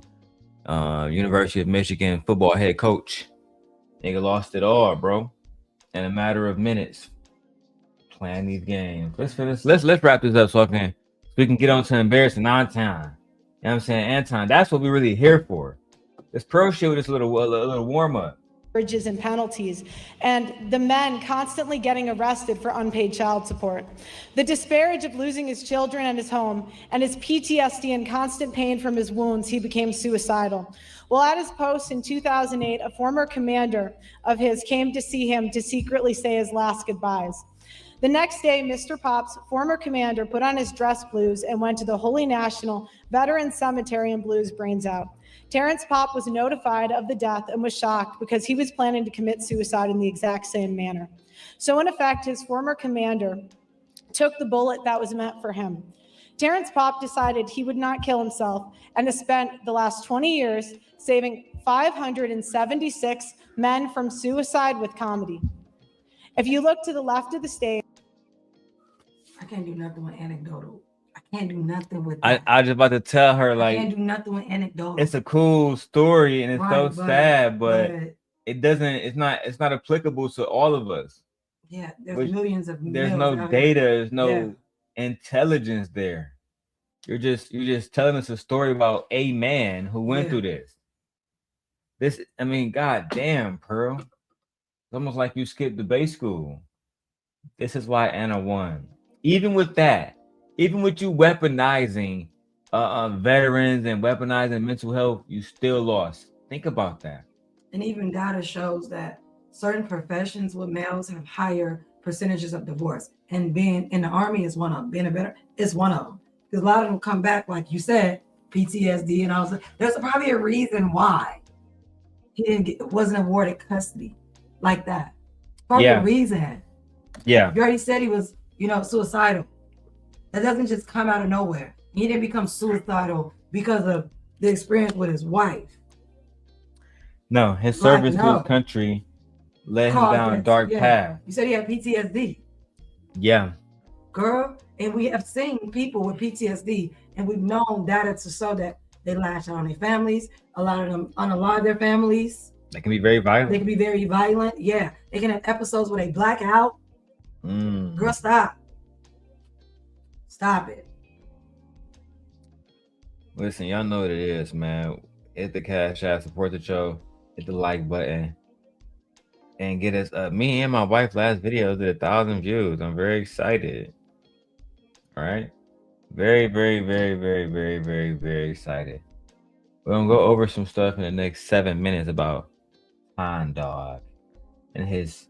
University of Michigan football head coach. Nigga lost it all, bro. In a matter of minutes. Playing these games. Let's wrap this up so we can get on to embarrassing Anton. You know what I'm saying? Anton, that's what we're really here for. This pro shit with this little warm up. Bridges and penalties, and the men constantly getting arrested for unpaid child support. The disparage of losing his children and his home, and his PTSD and constant pain from his wounds, he became suicidal. Well, at his post in 2008, a former commander of his came to see him to secretly say his last goodbyes. The next day, Mr. Pop's former commander put on his dress blues and went to the Holy National Veterans Cemetery and blew his brains out. Terrence Pop was notified of the death and was shocked because he was planning to commit suicide in the exact same manner. So in effect, his former commander took the bullet that was meant for him. Terrence Pop decided he would not kill himself and has spent the last 20 years saving 576 men from suicide with comedy. If you look to the left of the stage, I can't do nothing with anecdotal. I can't do nothing with that. I just about to tell her, like, I can't do nothing with anecdotal. it's a cool story and it's Right, so sad, but it's not applicable to all of us. Yeah, there's millions of there's no data, there's no intelligence there. You're just telling us a story about a man who went through this. I mean, god damn, Pearl. It's almost like you skipped debate school. This is why Anna won. Even with that, even with you weaponizing veterans and weaponizing mental health, you still lost. Think about that. And even data shows that certain professions with males have higher percentages of divorce. And being in the Army is one of them. Being a veteran is one of them. Because a lot of them come back, like you said, PTSD and all that. There's probably a reason why he wasn't awarded custody like that. Probably a reason. Yeah. You already said he was, suicidal. That doesn't just come out of nowhere. He didn't become suicidal because of the experience with his wife. No, his service to his country led him down a dark path. You said he had PTSD. Yeah. Girl, and we have seen people with PTSD, and we've known data to show that they lash out on their families. A lot of them unalive their families. They can be very violent. They can be very violent. Yeah. They can have episodes where they black out. Girl, stop. Stop it. Listen, y'all know what it is, man. Hit the Cash App, support the show, hit the like button, and get us me and my wife last video did 1,000 views. I'm very excited. All right. Very, very, very, very, very, very, very excited. We're gonna go over some stuff in the next 7 minutes about Pond Dog and his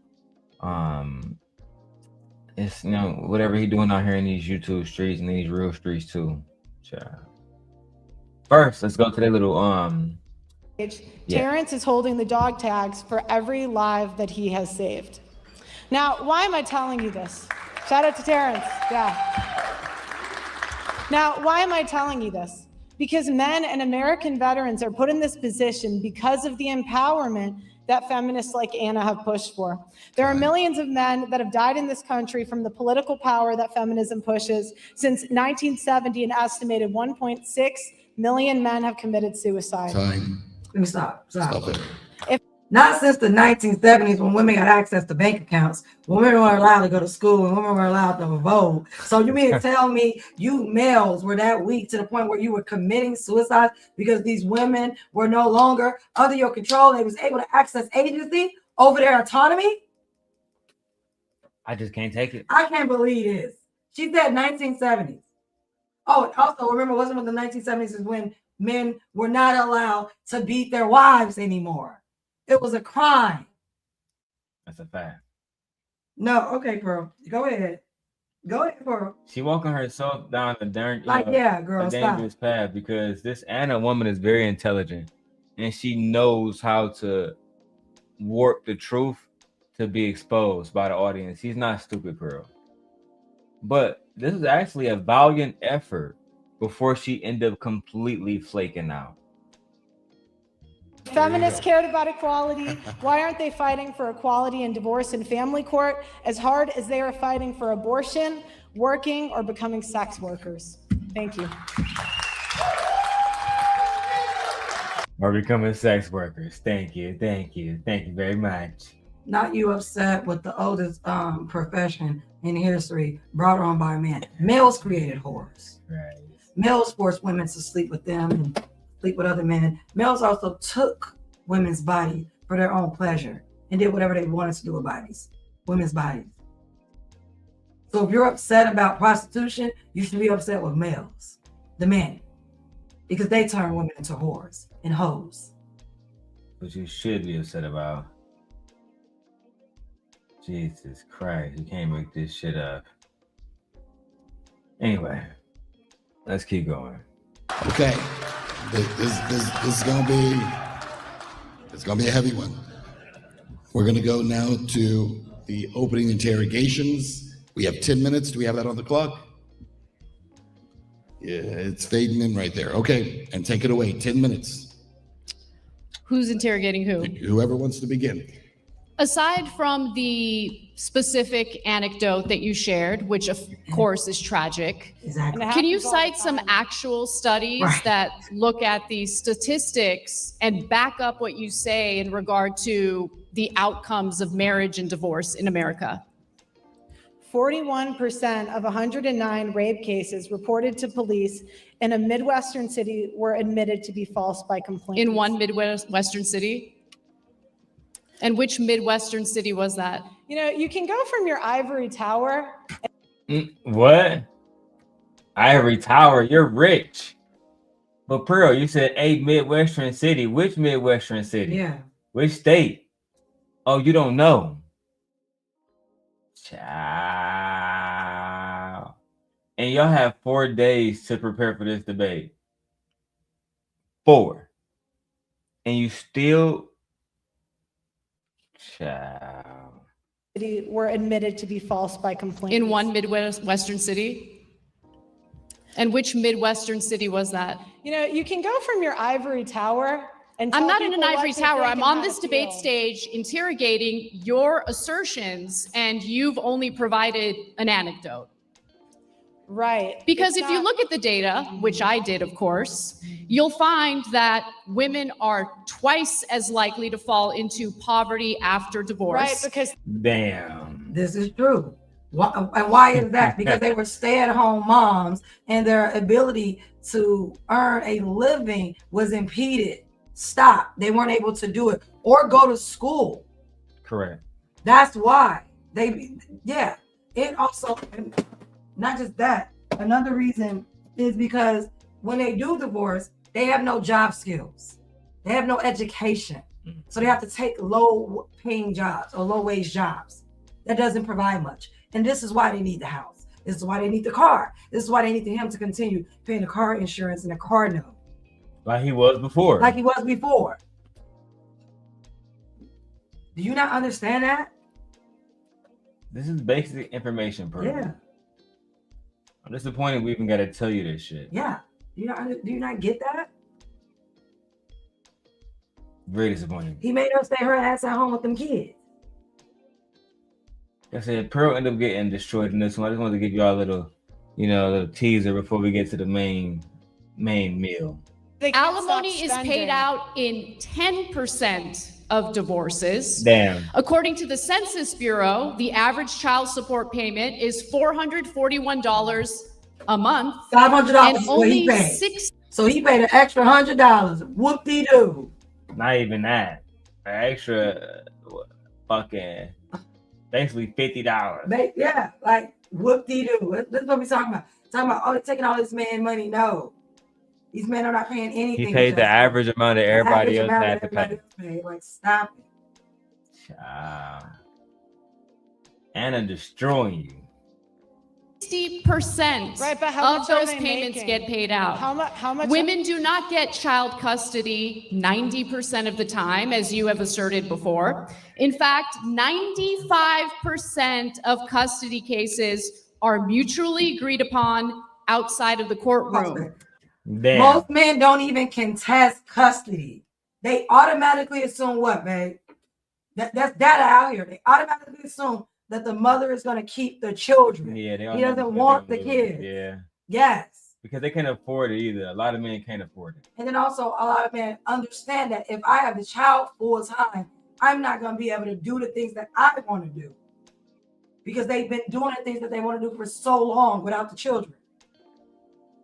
whatever he doing out here in these YouTube streets and these real streets too. First, let's go to that little Terrence is holding the dog tags for every live that he has saved. Now, why am I telling you this? Shout out to Terrence. Yeah. Now, why am I telling you this? Because men and American veterans are put in this position because of the empowerment that feminists like Anna have pushed for. There are millions of men that have died in this country from the political power that feminism pushes. Since 1970, an estimated 1.6 million men have committed suicide. Time. Let me stop. Stop it. Not since the 1970s when women got access to bank accounts, when women were allowed to go to school and women were allowed to vote. So you mean to tell me you males were that weak to the point where you were committing suicide because these women were no longer under your control? They was able to access agency over their autonomy? I just can't take it. I can't believe this. She said 1970s. Oh, and also remember, wasn't it the 1970s is when men were not allowed to beat their wives anymore. It was a crime. That's a fact. No, okay, Pearl. Go ahead. Go ahead, Pearl. She walking herself down the Girl, a dangerous path, because this Anna woman is very intelligent and she knows how to warp the truth to be exposed by the audience. She's not stupid, Pearl. But this is actually a valiant effort before she ended up completely flaking out. Feminists cared about equality. Why aren't they fighting for equality in divorce and family court as hard as they are fighting for abortion, working, or becoming sex workers? Thank you. Or becoming sex workers. Thank you. Thank you. Thank you very much. Not you upset with the oldest profession in history brought on by men. Males created whores. Right. Males forced women to sleep with them and sleep with other men. Males also took women's body for their own pleasure and did whatever they wanted to do with women's bodies. So if you're upset about prostitution, you should be upset with males, the men, because they turn women into whores and hoes. What you should be upset about. Jesus Christ, you can't make this shit up. Anyway, let's keep going. Okay, this is gonna be a heavy one. We're gonna go now to the opening interrogations. We have 10 minutes. Do we have that on the clock? Yeah, it's fading in right there. Okay, and take it away. 10 minutes. Who's interrogating who? Whoever wants to begin. Aside from the specific anecdote that you shared, which of course is tragic, Exactly. can you cite some actual studies that look at the statistics and back up what you say in regard to the outcomes of marriage and divorce in America? 41% of 109 rape cases reported to police in a Midwestern city were admitted to be false by complainants. In one Midwestern city? And which Midwestern city was that? You know, you can go from your ivory tower. What? Ivory Tower, you're rich. But Pearl, you said a Midwestern city. Which Midwestern city? Yeah. Which state? Oh, you don't know. Child. And y'all have 4 days to prepare for this debate. 4. And you still... Child. Were admitted to be false by complainants. In one Midwestern city? And which Midwestern city was that? You know, you can go from your ivory tower and I'm tell not in an people what ivory to tower. think I'm and on how this to debate feel. stage interrogating your assertions, and you've only provided an anecdote. Right. Because It's if you not- look at the data, which I did, of course, you'll find that women are twice as likely to fall into poverty after divorce. Right, because Damn. This is true. Why is that? Because they were stay-at-home moms and their ability to earn a living was impeded. Stop. They weren't able to do it or go to school. Correct. That's why it also, not just that, another reason is because when they do divorce, they have no job skills. They have no education. So they have to take low paying jobs or low wage jobs. That doesn't provide much. And this is why they need the house. This is why they need the car. This is why they need him to continue paying the car insurance and the car note. Like he was before. Like he was before. Do you not understand that? This is basic information, Pearl. Yeah. I'm disappointed we even got to tell you this shit. Yeah. Do you not get that? Very disappointing. He made her stay her ass at home with them kids. Like I said, Pearl ended up getting destroyed in this one. I just wanted to give y'all a little, little teaser before we get to the main meal. they can't Alimony stop is spending. paid out in 10% of divorces. Damn. According to the Census Bureau, the average child support payment is $441 a month. $500 And is what he only paid. six. So he paid an extra $100. Whoop-de-doo. Not even that. An extra fucking basically $50. Yeah, like whoop-de-doo. That's what we're talking about. Talking about, they're taking all this man money. No. These men are not paying anything. He paid the average amount that everybody else Average had amount to that everybody pay. else paid. Like, stop it. Child. and are destroying you. 60% Right, but how of much are those they payments making? get paid out. How much? Women do not get child custody 90% of the time, as you have asserted before. In fact, 95% of custody cases are mutually agreed upon outside of the courtroom. Damn. Most men don't even contest custody. They automatically assume what, babe? That's data out here. They automatically assume that the mother is going to keep the children. Yeah, they all He know doesn't what want they're the doing. kids. Yeah, Yes. because they can't afford it either. A lot of men can't afford it. And then also a lot of men understand that if I have the child full time, I'm not going to be able to do the things that I want to do because they've been doing the things that they want to do for so long without the children.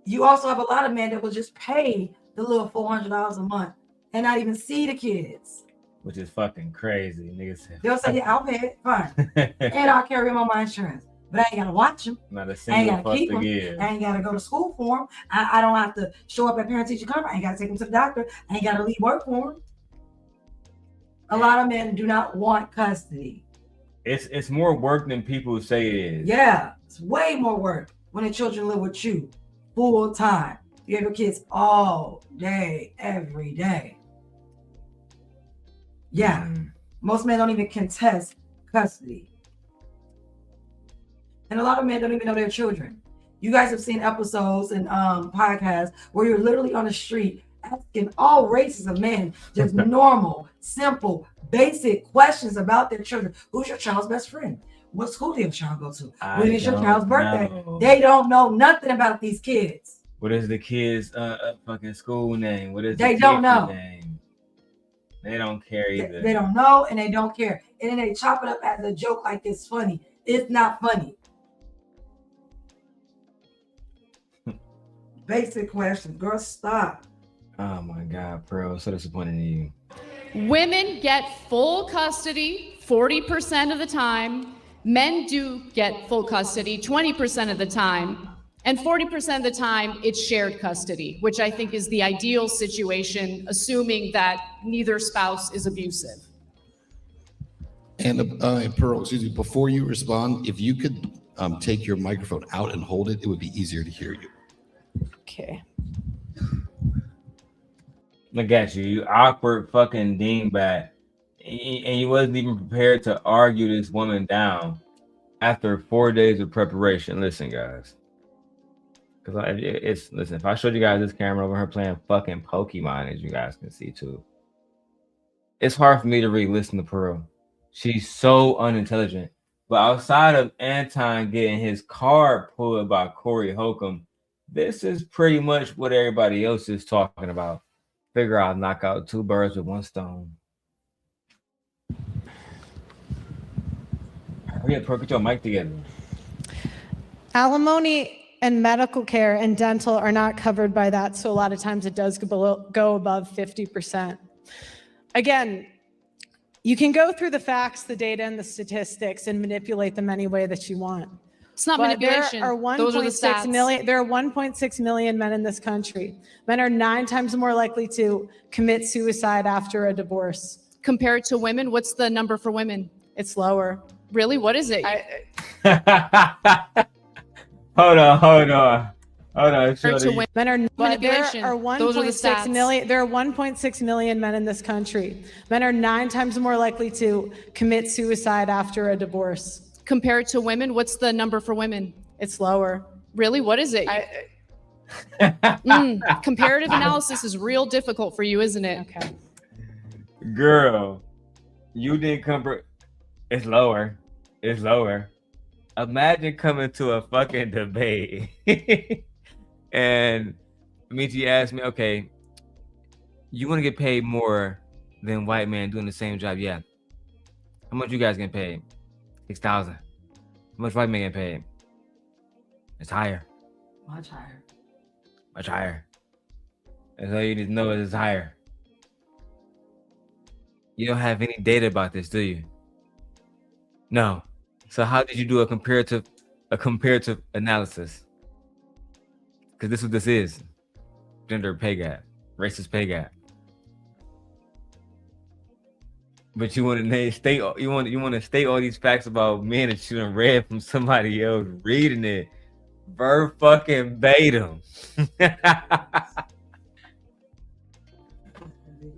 You also have a lot of men that will just pay the little $400 a month and not even see the kids. Which is fucking crazy. Niggas They'll say, yeah, I'll pay it, fine. And I'll carry them on my insurance. But I ain't got to watch them. Not a I ain't single got to fuck keep to them. give. I ain't got to go to school for them. I don't have to show up at parent-teacher conference. I ain't got to take them to the doctor. I ain't got to leave work for them. A lot of men do not want custody. It's more work than people say it is. Yeah, it's way more work when the children live with you full time. You have your kids all day, every day. Yeah, most men don't even contest custody. And a lot of men don't even know their children. You guys have seen episodes and podcasts where you're literally on the street asking all races of men just normal, simple, basic questions about their children. Who's your child's best friend? What school did your child go to? When is your child's birthday? know. They don't know nothing about these kids. What is the kid's fucking school name? What is They the don't kid's know. name? They don't care either. They don't know and they don't care. And then they chop it up as a joke like it's funny. It's not funny. Basic questions. Girl, stop. Oh my God, bro. So disappointed in you. Women get full custody 40% of the time. Men do get full custody 20% of the time. And 40% of the time, it's shared custody, which I think is the ideal situation, assuming that neither spouse is abusive. And Pearl, excuse me, before you respond, if you could take your microphone out and hold it, it would be easier to hear you. Okay. Look at you, you awkward fucking dingbat. And you wasn't even prepared to argue this woman down after 4 days of preparation. Listen, guys. Because listen, if I showed you guys this camera over her playing fucking Pokemon, as you guys can see too, it's hard for me to really listen to Pearl. She's so unintelligent. But outside of Anton getting his card pulled by Corey Holcomb, this is pretty much what everybody else is talking about. Figure I'll knock out two birds with one stone. Hurry up, Pearl, get your mic together. Alimony and medical care and dental are not covered by that. So a lot of times it does go above 50%. Again, you can go through the facts, the data, and the statistics and manipulate them any way that you want. It's not But manipulation. there are Those are the 1.6 stats. million. There are 1.6 million men in this country. Men are 9 times more likely to commit suicide after a divorce. Compared to women, what's the number for women? It's lower. Really? What is it? Hold on. Compared to Shorty. women, Men are manipulation. There are Those are the 1.6 stats. million. There are 1.6 million men in this country. Men are 9 times more likely to commit suicide after a divorce. Compared to women, what's the number for women? It's lower. Really? What is it? Comparative analysis is real difficult for you, isn't it? Okay. Girl, you didn't come. It's lower. It's lower. Imagine coming to a fucking debate and Michi asked me, okay, you want to get paid more than white man doing the same job? Yeah. How much you guys getting paid? 6,000. How much white man getting paid? It's higher. Much higher. Much higher. That's all you need to know is it's higher. You don't have any data about this, do you? No. So how did you do a comparative analysis? Because this is what this is. Gender pay gap. Racist pay gap. But you want to state you want to state all these facts about men that you done read from somebody else, reading it fucking verbatim.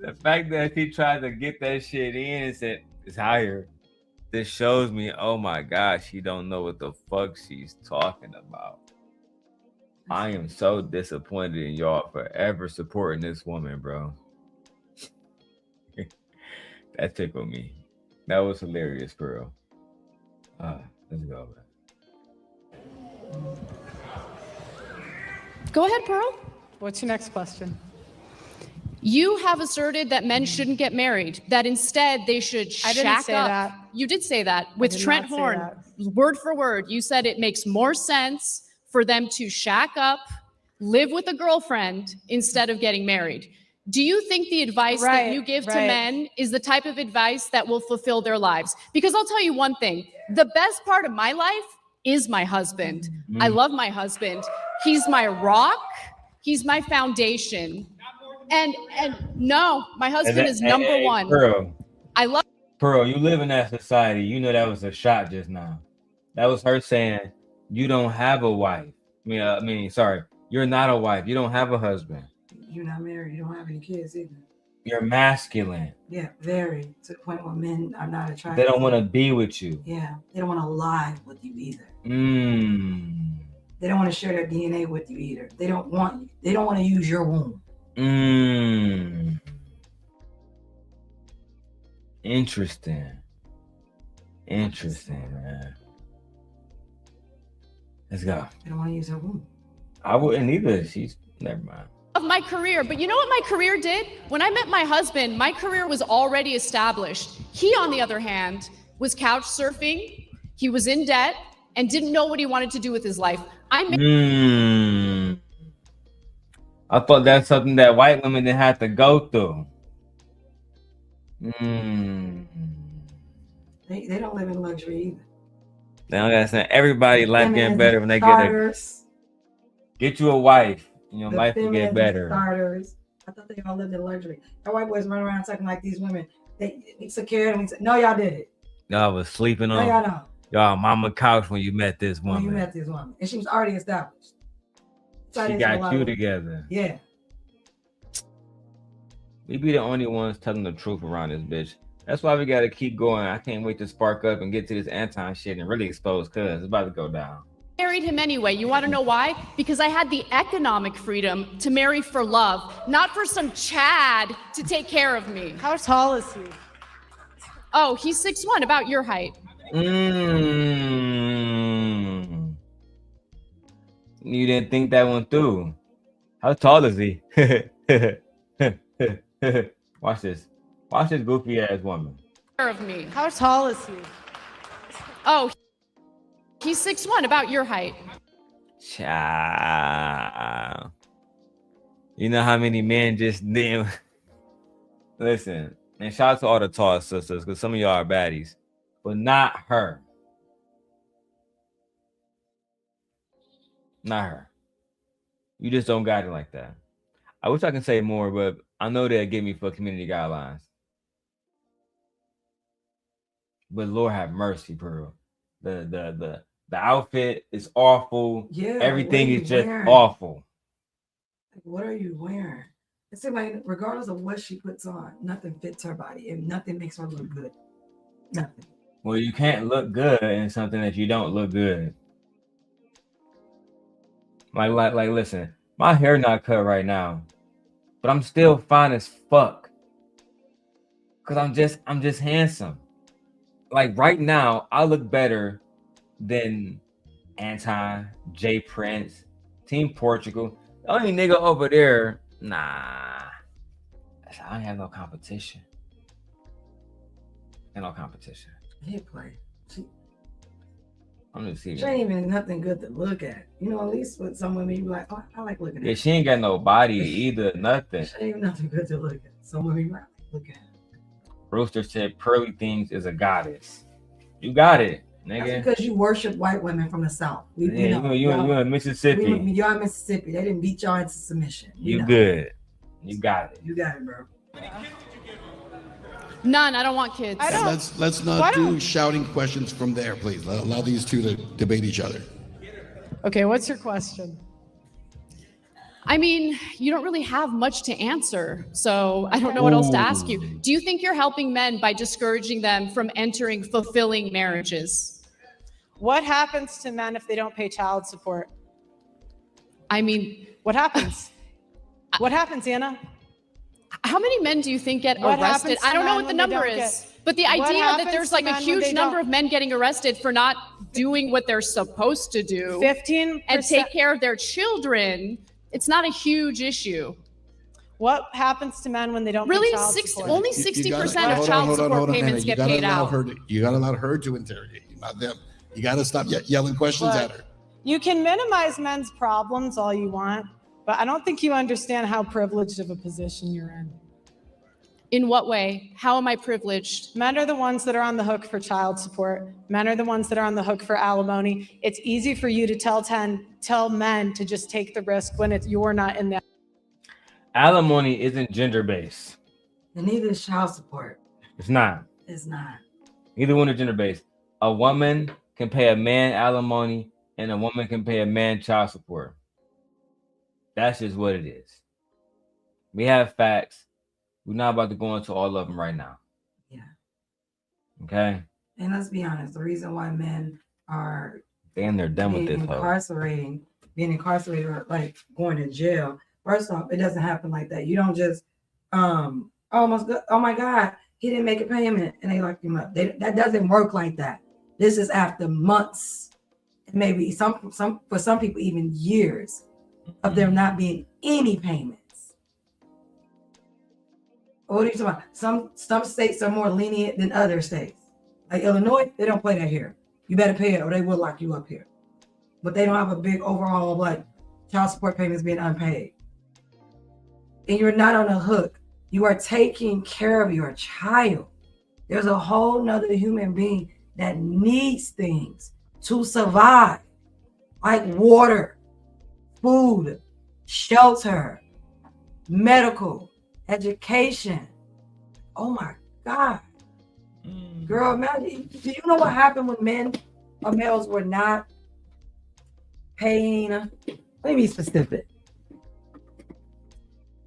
The fact that he tried to get that shit in and said it's higher, this shows me, oh my gosh, she don't know what the fuck she's talking about. I am so disappointed in y'all forever supporting this woman, bro. That tickled me. That was hilarious, girl. Let's go, man. Go ahead, Pearl. What's your next question? You have asserted that men shouldn't get married, that instead they should I didn't shack say up. that. You did say that with did Trent not say Horn, that. word for word. You said it makes more sense for them to shack up, live with a girlfriend instead of getting married. Do you think the advice that you give to men is the type of advice that will fulfill their lives? Because I'll tell you one thing, the best part of my life is my husband. I love my husband. He's my rock. He's my foundation. And no, my husband is number one. Pearl, I love Pearl, you live in that society. You know that was a shot just now. That was her saying you don't have a wife. Sorry, you're not a wife. You don't have a husband. You're not married. You don't have any kids either. You're masculine. Yeah, very. To the point where men are not attracted. They don't want to be with you. Yeah, they don't want to lie with you either. They don't want to share their DNA with you either. They don't want you. They don't want to use your womb. Interesting, man. Let's go. They don't want to use her womb. I wouldn't either. She's never mind. of my career. But you know what my career did? When I met my husband, my career was already established. He, on the other hand, was couch surfing. He was in debt and didn't know what he wanted to do with his life. I thought that's something that white women didn't have to go through. They don't live in luxury either. They don't gotta say everybody life getting better when they get you a wife and your life will get better. Starters. I thought they all lived in luxury. That white boys run around talking like these women. We took care of them. No, y'all did it. Y'all was sleeping on y'all know. Y'all mama couch when you met this woman. When you met this woman. And she was already established. She got you together. Yeah. We be the only ones telling the truth around this bitch. That's why we gotta keep going. I can't wait to spark up and get to this Anton shit and really expose cuz it's about to go down. Married him anyway. You want to know why? Because I had the economic freedom to marry for love, not for some Chad to take care of me. How tall is he? Oh, he's 6'1", about your height. You didn't think that one through. How tall is he? Watch this. Watch this goofy ass woman. Of me. How tall is he? Oh, he's 6'1", about your height. Child. You know how many men just didn't listen. And shout out to all the tall sisters, because some of y'all are baddies, but not her. Not her. You just don't got it like that. I wish I could say more, but I know they'll get me for community guidelines. But Lord have mercy, Pearl. The outfit is awful. Yeah. Everything is just awful. Like, what are you wearing? It seems like regardless of what she puts on, nothing fits her body and nothing makes her look good. Nothing. Well, you can't look good in something that you don't look good. Like, listen, my hair not cut right now, but I'm still fine as fuck. Cause I'm just handsome. Like right now, I look better than Anton, J Prince, Team Portugal. The only nigga over there, nah. I don't have no competition. Ain't no competition. He play. I'm just serious. She ain't even nothing good to look at. You know, at least with some women, you be like, oh, I like looking at Yeah, she ain't got no body either, nothing. She ain't nothing good to look at. Some women, you like look at. Rooster said Pearly Things is a goddess. You got it, nigga. That's because you worship white women from the South. You in Mississippi. Y'all in Mississippi. They didn't beat y'all into submission. You good. You got it. You got it, bro. None. I don't want kids. I don't. Let's not do shouting questions from there, please. Allow these two to debate each other. Okay, what's your question? I mean, you don't really have much to answer, so I don't know what else to ask you. Do you think you're helping men by discouraging them from entering fulfilling marriages? What happens to men if they don't pay child support? I mean, What happens? What happens, Anna? how many men do you think get What arrested? happens to I don't know men what the when they number don't is, get- but the What idea that happens there's to like a men when huge they number don't- of men getting arrested for not doing what they're supposed to do 15% and take care of their children, it's not a huge issue. What happens to men when they don't Really, pay child support? only You 60% gotta- of hold on, child hold on, support hold on, payments Anna. get paid out. You gotta allow her to interrogate you, not them. You gotta stop yelling questions Look, at her. You can minimize men's problems all you want, but I don't think you understand how privileged of a position you're in. In what way? How am I privileged? Men are the ones that are on the hook for child support. Men are the ones that are on the hook for alimony. It's easy for you to tell men to just take the risk when you're not in that. Alimony isn't gender-based. And neither is child support. It's not. It's not. Either one is gender-based. A woman can pay a man alimony and a woman can pay a man child support. That's just what it is. We have facts. We're not about to go into all of them right now. Yeah. Okay? And let's be honest, the reason why men are Damn, they're done with being this. Hoe. being incarcerated or like going to jail. First off, it doesn't happen like that. You don't just oh my God, he didn't make a payment and they locked him up. That doesn't work like that. This is after months, maybe for some people even years of there not being any payments. What are you talking about? Some states are more lenient than other states. Like Illinois, they don't play that here. You better pay it or they will lock you up here. But they don't have a big overall like child support payments being unpaid. And you're not on the hook. You are taking care of your child. There's a whole nother human being that needs things to survive, like water, food, shelter, medical, education. Oh my God. Girl, imagine, do you know what happened when men or males were not paying? Let me be specific.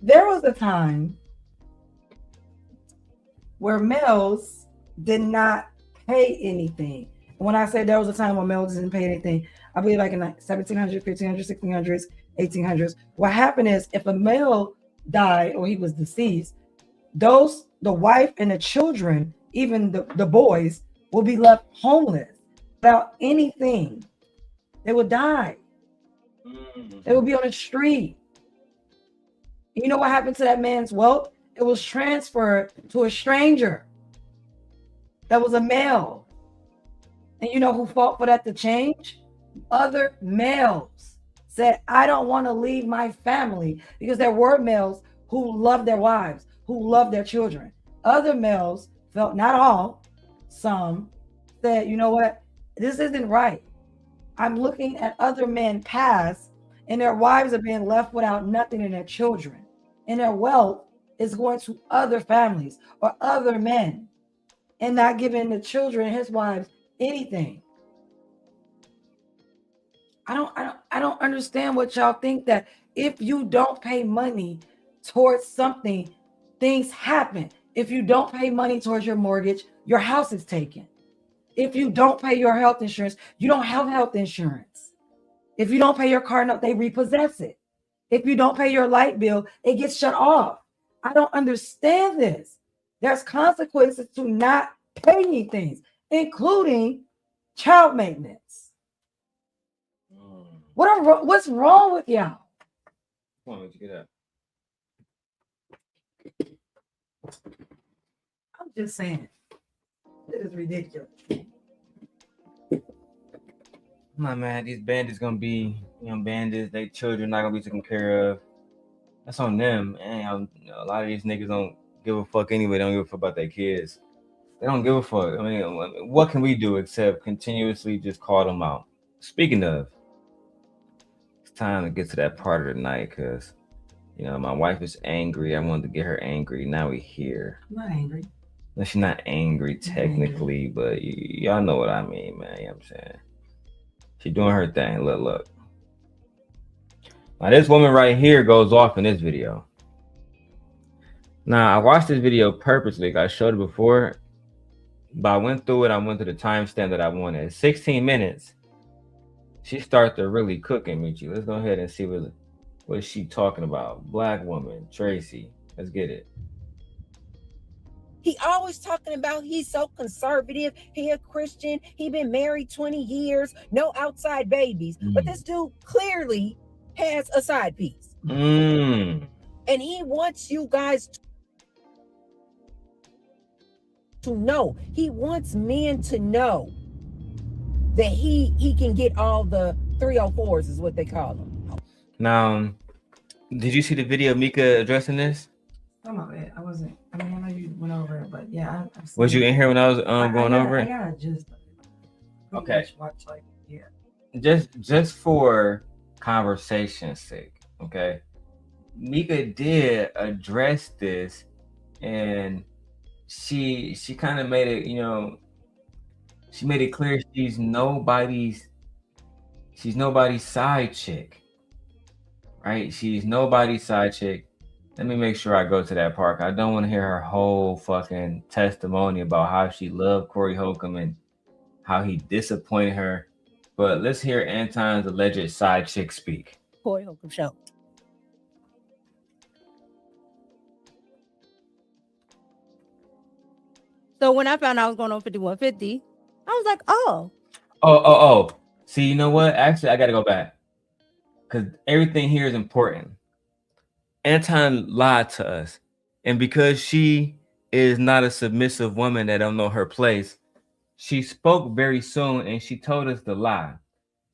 There was a time where males did not pay anything. When I say there was a time when males didn't pay anything, I believe like in the 1700s, 1500s, 1600s, 1800s. What happened is if a male died or he was deceased, the wife and the children, even the boys, will be left homeless without anything. They would die. They would be on the street. You know what happened to that man's wealth? It was transferred to a stranger that was a male. And you know who fought for that to change? Other males said, I don't want to leave my family, because there were males who loved their wives, who loved their children. Other males felt, not all, some said, you know what? This isn't right. I'm looking at other men pass and their wives are being left without nothing in their children. And their wealth is going to other families or other men and not giving the children and his wives anything. I don't understand what y'all think, that if you don't pay money towards something, things happen. If you don't pay money towards your mortgage, your house is taken. If you don't pay your health insurance, you don't have health insurance. If you don't pay your car note, they repossess it. If you don't pay your light bill, it gets shut off. I don't understand this. There's consequences to not paying things, including child maintenance. What's wrong with y'all? Come on, let's get up. I'm just saying, this is ridiculous. I'm not mad. These bandits gonna be, bandits. They children not gonna be taken care of. That's on them. And a lot of these niggas don't give a fuck anyway. They don't give a fuck about their kids. They don't give a fuck. I mean, what can we do except continuously just call them out? Speaking of, it's time to get to that part of the night, because my wife is angry. I wanted to get her angry. Now we here. I'm not angry. No, she's not angry technically, but y'all know what I mean, man. You know what I'm saying? She doing her thing. Look. Now this woman right here goes off in this video. Now I watched this video purposely. I showed it before, but I went through it. I went to the timestamp that I wanted. 16 minutes. She started to really cook and meet you. Let's go ahead and see what is she talking about. Black woman, Tracy. Let's get it. He always talking about he's so conservative. He a Christian. He been married 20 years. No outside babies. But this dude clearly has a side piece. And he wants you guys to know. He wants men to know that he can get all the 304s is what they call them. Now, did you see the video of Mika addressing this? Some of it. I wasn't. I mean, I know you went over it, but yeah. Was you in here when I was going over it? I gotta just. Okay. Watch, like, yeah. Just for conversation's sake, okay. Mika did address this, and she kind of made it, she made it clear she's nobody's side chick, right? She's nobody's side chick. Let me make sure I go to that part. I don't want to hear her whole fucking testimony about how she loved Corey Holcomb and how he disappointed her. But let's hear Anton's alleged side chick speak. Corey Holcomb show. So when I found out I was going on 5150, I was like, oh. See, you know what? Actually, I got to go back because everything here is important. Anton lied to us. And because she is not a submissive woman that don't know her place, she spoke very soon and she told us the lie.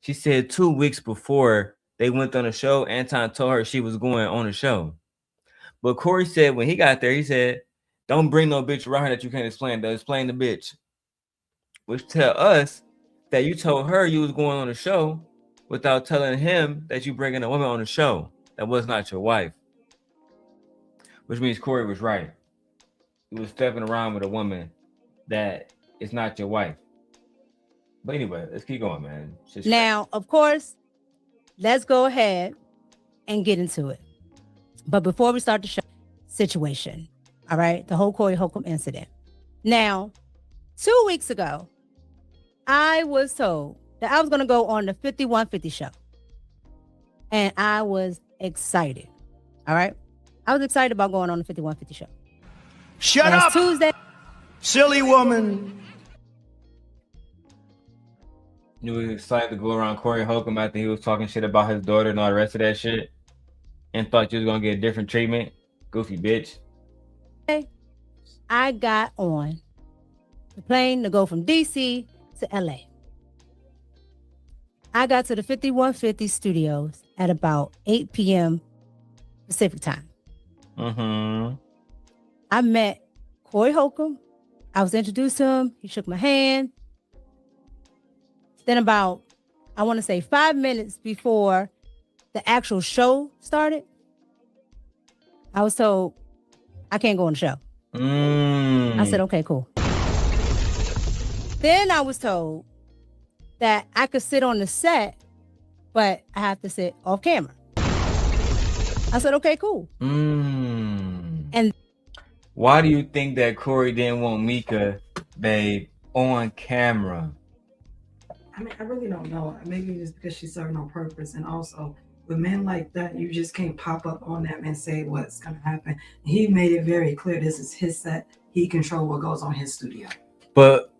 She said 2 weeks before they went on the show, Anton told her she was going on the show. But Corey said when he got there, he said, don't bring no bitch around here that you can't explain. Explain the bitch. Which tell us that you told her you was going on the show without telling him that you bringing a woman on the show that was not your wife. Which means Corey was right. He was stepping around with a woman that is not your wife. But anyway, let's keep going, man. Now, of course, let's go ahead and get into it. But before we start the show, situation, all right, the whole Corey Holcomb incident. Now, 2 weeks ago, I was told that I was going to go on the 5150 show. And I was excited, all right? I was excited about going on the 5150 show. Shut up, Tuesday. silly woman. You was excited to go around Corey Holcomb after he was talking shit about his daughter and all the rest of that shit and thought you was going to get a different treatment? Goofy bitch. I got on the plane to go from DC to LA. I got to the 5150 studios at about 8 p.m. Pacific time. I met Corey Holcomb. I was introduced to him. He shook my hand. Then about, I want to say 5 minutes before the actual show started, I was told I can't go on the show. I said, okay, cool. Then I was told that I could sit on the set, but I have to sit off camera. I said, okay, cool. And why do you think that Corey didn't want Mika, babe, on camera? I mean, I really don't know. Maybe it's because she's serving on purpose. And also, with men like that, you just can't pop up on them and say what's going to happen. He made it very clear this is his set. He controls what goes on his studio. But,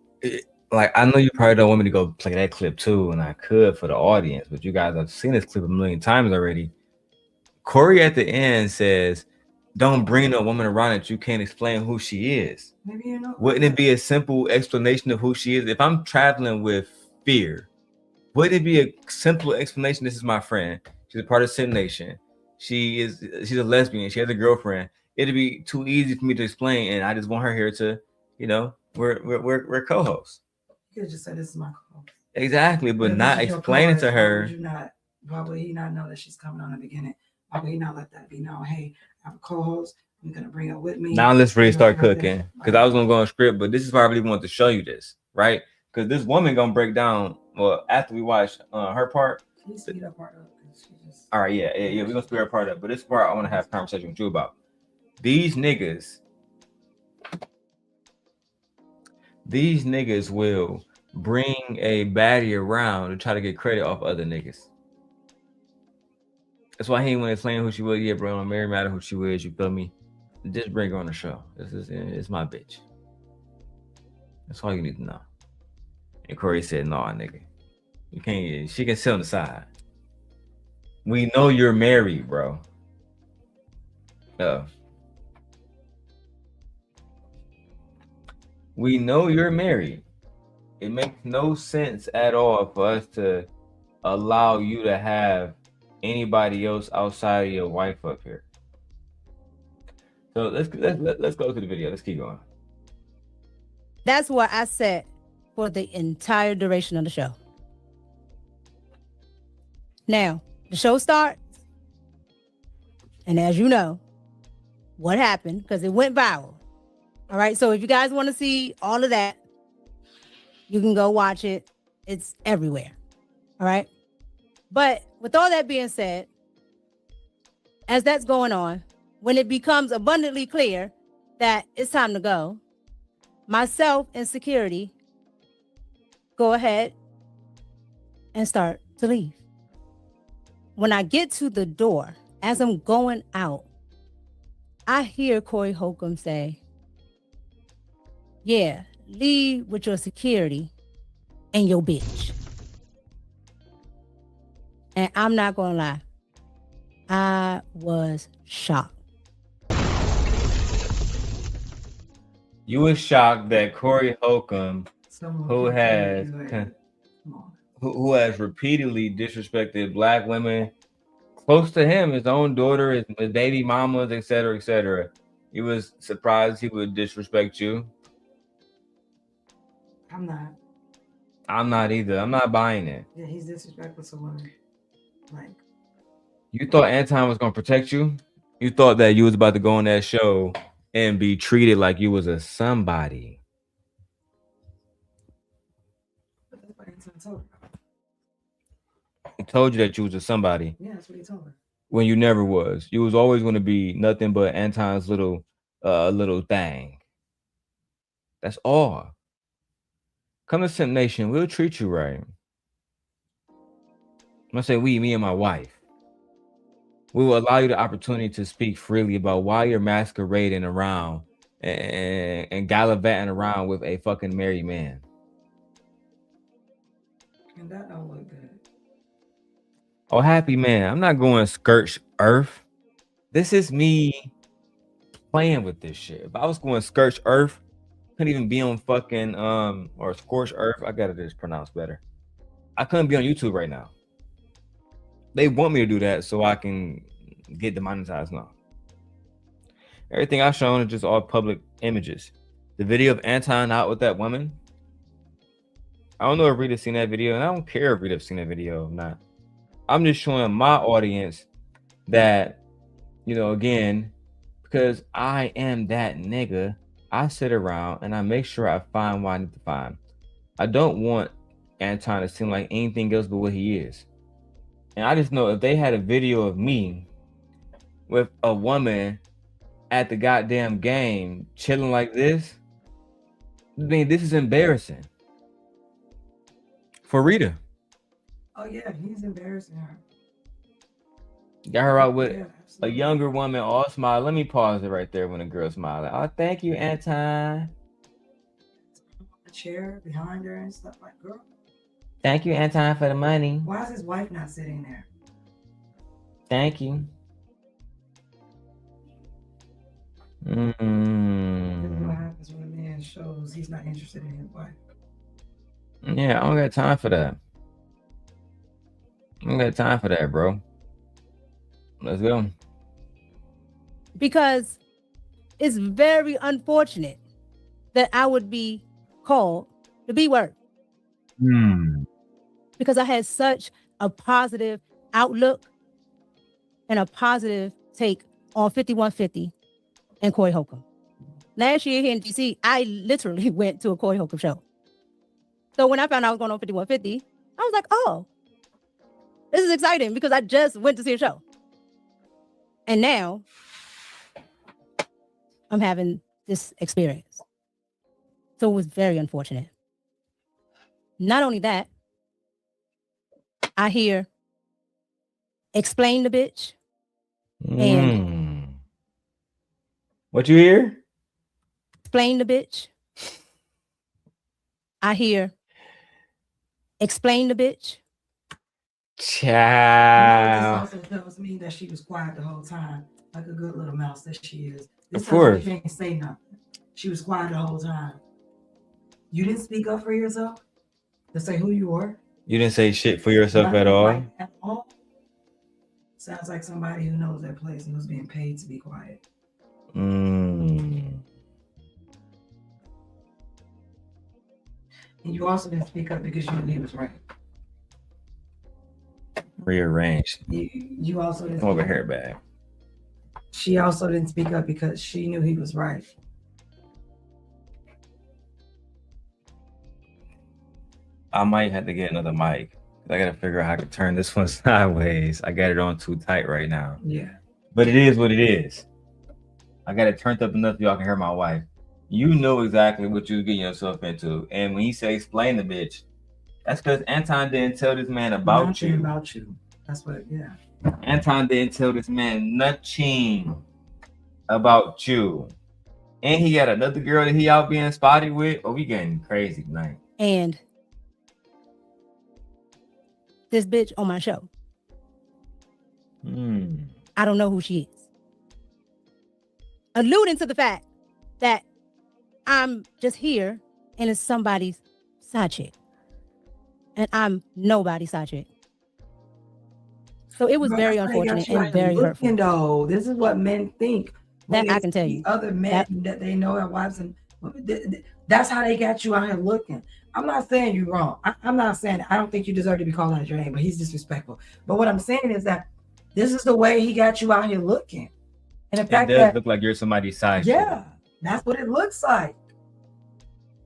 I know you probably don't want me to go play that clip too, and I could for the audience, but you guys have seen this clip a million times already. Corey at the end says, don't bring a woman around that you can't explain who she is. Maybe you know. Wouldn't it be a simple explanation of who she is? If I'm traveling with Fear, wouldn't it be a simple explanation? This is my friend. She's a part of Sin Nation. She's a lesbian. She has a girlfriend. It'd be too easy for me to explain, and I just want her here to, we're co-hosts. You could just say this is my co-host. Exactly, but not explaining to her. Why would he not know that she's coming on in the beginning? Why would he not let that be known? Hey, I have a co-host. I'm gonna bring it with me. Now let's really start Like that. cooking, because I was gonna go on script, but this is why I really want to show you this, right? Because this woman gonna break down. Well, after we watch her part. Can you speed that part up? All right, yeah, we're gonna speed her part up, but this part I want to have a conversation with you about. These niggas will bring a baddie around to try to get credit off other niggas. That's why he ain't want to explain who she was. Yeah, bro, it don't matter who she was. You feel me? Just bring her on the show. It's my bitch. That's all you need to know. And Corey said, "No, nigga, you can't. She can sit on the side. We know you're married, bro. We know you're married. It makes no sense at all for us to allow you to have anybody else outside of your wife up here." So let's go to the video. Let's keep going. That's what I said for the entire duration of the show. Now, the show starts, and as you know, what happened, because it went viral. All right, so if you guys want to see all of that, you can go watch it. It's everywhere. All right. But with all that being said, as that's going on, when it becomes abundantly clear that it's time to go, myself and security go ahead and start to leave. When I get to the door, as I'm going out, I hear Corey Holcomb say, "Yeah, leave with your security and your bitch." And I'm not gonna lie, I was shocked. You were shocked that Corey Holcomb, who has repeatedly disrespected black women close to him, his own daughter, his baby mamas, etc., etc. You was surprised he would disrespect you. I'm not. I'm not either. I'm not buying it. Yeah, he's disrespectful to women. Like, you thought Anton was gonna protect you? You thought that you was about to go on that show and be treated like you was a somebody. that's what Anton told her. He told you that you was a somebody. Yeah, that's what he told her. When you never was. You was always going to be nothing but Anton's little thing. That's all. Come to Simp Nation, we'll treat you right. I'm gonna say me and my wife. We will allow you the opportunity to speak freely about why you're masquerading around and gallivanting around with a fucking married man. And that don't look good. Oh, happy man. I'm not going scorched earth. This is me playing with this shit. If I was going scorched earth, couldn't even be on fucking or scorched earth. I gotta just pronounce better. I couldn't be on YouTube right now. They want me to do that so I can get demonetized now. Everything I've shown is just all public images. The video of Anton out with that woman. I don't know if Rita's seen that video, and I don't care if Rita's seen that video or not. I'm just showing my audience that, you know, again, because I am that nigga, I sit around and I make sure I find what I need to find. I don't want Anton to seem like anything else but what he is. And I just know if they had a video of me with a woman at the goddamn game chilling like this, I mean, this is embarrassing for Rita. Oh yeah, he's embarrassing her. Got her out with a younger woman all smile. Let me pause it right there when a girl smiling. Oh, thank you, Anton. A chair behind her and stuff like, girl. Thank you, Anton, for the money. Why is his wife not sitting there? Thank you. This is what happens when a man shows he's not interested in his wife. Yeah, I don't got time for that. I don't got time for that, bro. Let's go. Because it's very unfortunate that I would be called the B word. Because I had such a positive outlook and a positive take on 5150 and Corey Holcomb. Last year here in DC, I literally went to a Corey Holcomb show. So when I found out I was going on 5150, I was like, oh, this is exciting because I just went to see a show. And now I'm having this experience. So it was very unfortunate. Not only that, I hear explain the bitch. And what you hear? Explain the bitch. I hear explain the bitch. Child. This also tells me that she was quiet the whole time, like a good little mouse that she is. This Of course. She didn't say nothing. She was quiet the whole time. You didn't speak up for yourself to say who you were. You didn't say shit for yourself Nothing at all. like at all. Sounds like somebody who knows their place and who's being paid to be quiet. And you also didn't speak up because you knew he was right. Rearranged. You also didn't. Over here, bag. She also didn't speak up because she knew he was right. I might have to get another mic. I gotta figure out how to turn this one sideways. I got it on too tight right now. Yeah. But it is what it is. I got it turned up enough so y'all can hear my wife. You know exactly what you're getting yourself into. And when you say explain the bitch, that's because Anton didn't tell this man about you. About you. That's what, yeah. Anton didn't tell this man nothing about you. And he got another girl that he out being spotty with. Oh, we getting crazy tonight. And this bitch on my show. I don't know who she is. Alluding to the fact that I'm just here and it's somebody's side chick. And I'm nobody's side chick. So it was very unfortunate and very hurtful. Though. This is what men think. That I can tell you. Other men that they know have wives, and that's how they got you out here looking. I'm not saying you're wrong. I'm not saying I don't think you deserve to be called out your name, but he's disrespectful. But what I'm saying is that this is the way he got you out here looking. And the fact it does that look like you're somebody's side. Yeah, that's what it looks like.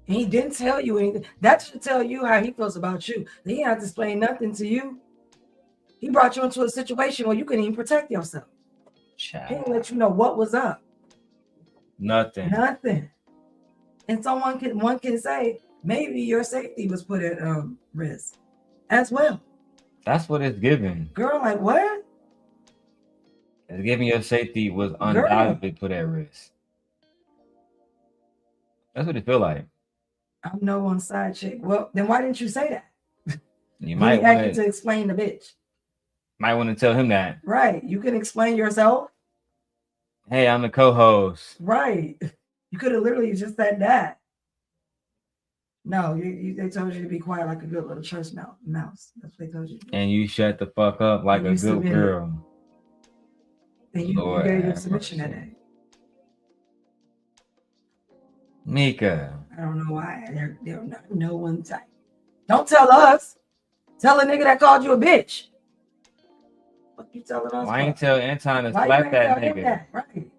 And he didn't tell you anything. That should tell you how he feels about you. He didn't have to explain nothing to you. He brought you into a situation where you couldn't even protect yourself. Child. He didn't let you know what was up. Nothing. And one can say maybe your safety was put at risk as well. That's what it's giving. Girl, like what? It's giving your safety was undoubtedly put at risk. That's what it feel like. I'm no one side chick. Well, then why didn't you say that? You might want to explain the bitch. Might want to tell him that. Right. You can explain yourself. Hey, I'm the co-host. Right. You could have literally just said that. No, they told you to be quiet like a good little church mouse. That's what they told you. And you shut the fuck up like a good girl. And you gave your submission that day. Mika. I don't know why. They're not no one type. Don't tell us. Tell a nigga that called you a bitch. What you telling us? Why ain't tell Anton to slap that nigga? Right.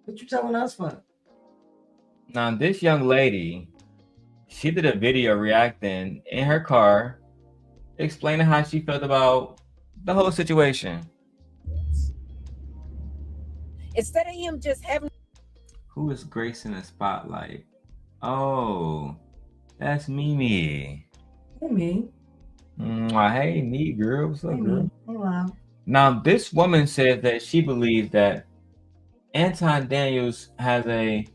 What you telling us for? Now, this young lady, she did a video reacting in her car, explaining how she felt about the whole situation. Instead of him just having... Who is gracing the spotlight? Oh, that's Mimi. Hey, me. Hey, me, girl. What's up, girl? Hello. Now, this woman says that she believes that Anton Daniels has a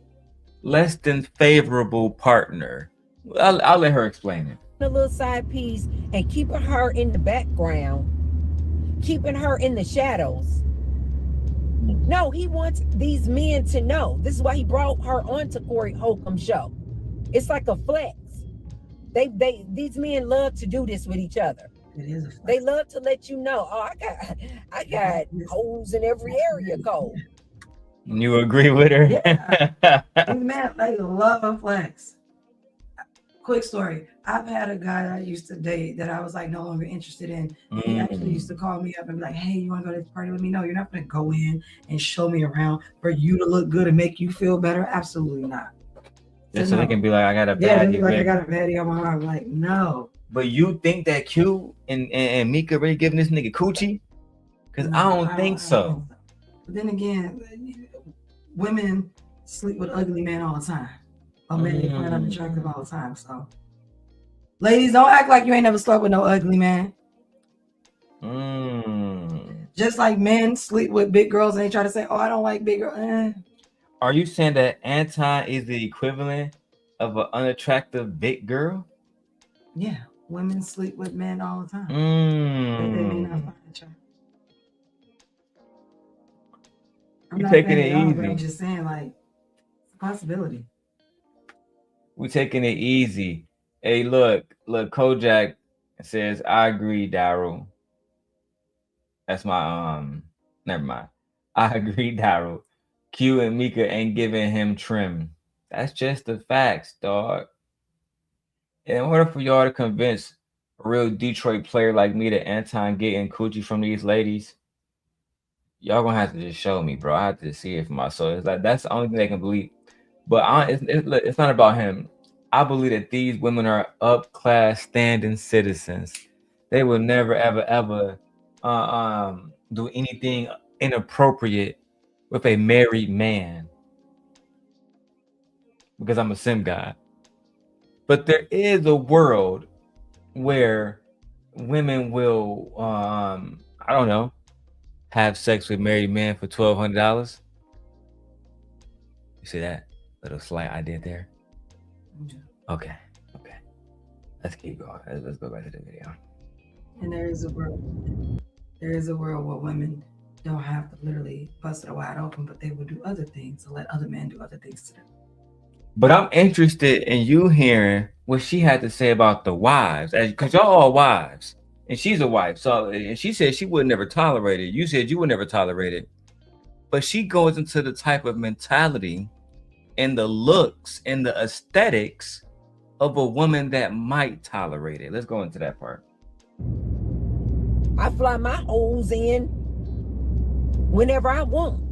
less than favorable partner. I'll let her explain it. A little side piece and keeping her in the background, keeping her in the shadows. No, he wants these men to know. This is why he brought her onto Corey Holcomb's show. It's like a flex. These men love to do this with each other. It is a flex. They love to let you know, oh, I got holes in every area code. You agree with her? Yeah. These men, they love flex. Quick story. I've had a guy that I used to date that I was like no longer interested in. He actually used to call me up and be like, hey, you want to go to this party with me? No, you're not going to go in and show me around for you to look good and make you feel better. Absolutely not. Just so they can be like, I got a baddie. Like, I got a baddie on my arm. Like, no. But you think that Q and Mika really giving this nigga coochie? Because I don't think so. But then again, women sleep with ugly men all the time. Or men they find unattractive all the time. So, ladies, don't act like you ain't never slept with no ugly man. Just like men sleep with big girls and they try to say, oh, I don't like big girls. Are you saying that Anton is the equivalent of an unattractive big girl? Yeah, women sleep with men all the time. They may not find attractive. You're taking it easy. I'm just saying, like, it's a possibility. We taking it easy. Hey, look, Kojak says, I agree, Darrel. That's my never mind. I agree, Darrel. Q and Mika ain't giving him trim. That's just the facts, dog. In order for y'all to convince a real Detroit player like me that Anton getting coochie from these ladies, y'all gonna have to just show me, bro. I have to see it for myself. It's like that's the only thing they can believe. But it's not about him. I believe that these women are up-class, standing citizens. They will never, ever do anything inappropriate with a married man. Because I'm a sim guy. But there is a world where women will, I don't know, have sex with married men for $1,200. You see that little slight I did there? Okay. Let's keep going. Let's go back to the video. And there is a world where women don't have to literally bust it wide open, but they will do other things to let other men do other things to them. But I'm interested in you hearing what she had to say about the wives, because y'all all wives, and she's a wife. So, and she said she would never tolerate it. You said you would never tolerate it. But she goes into the type of mentality and the looks and the aesthetics of a woman that might tolerate it. Let's go into that part. I fly my hoes in whenever I want.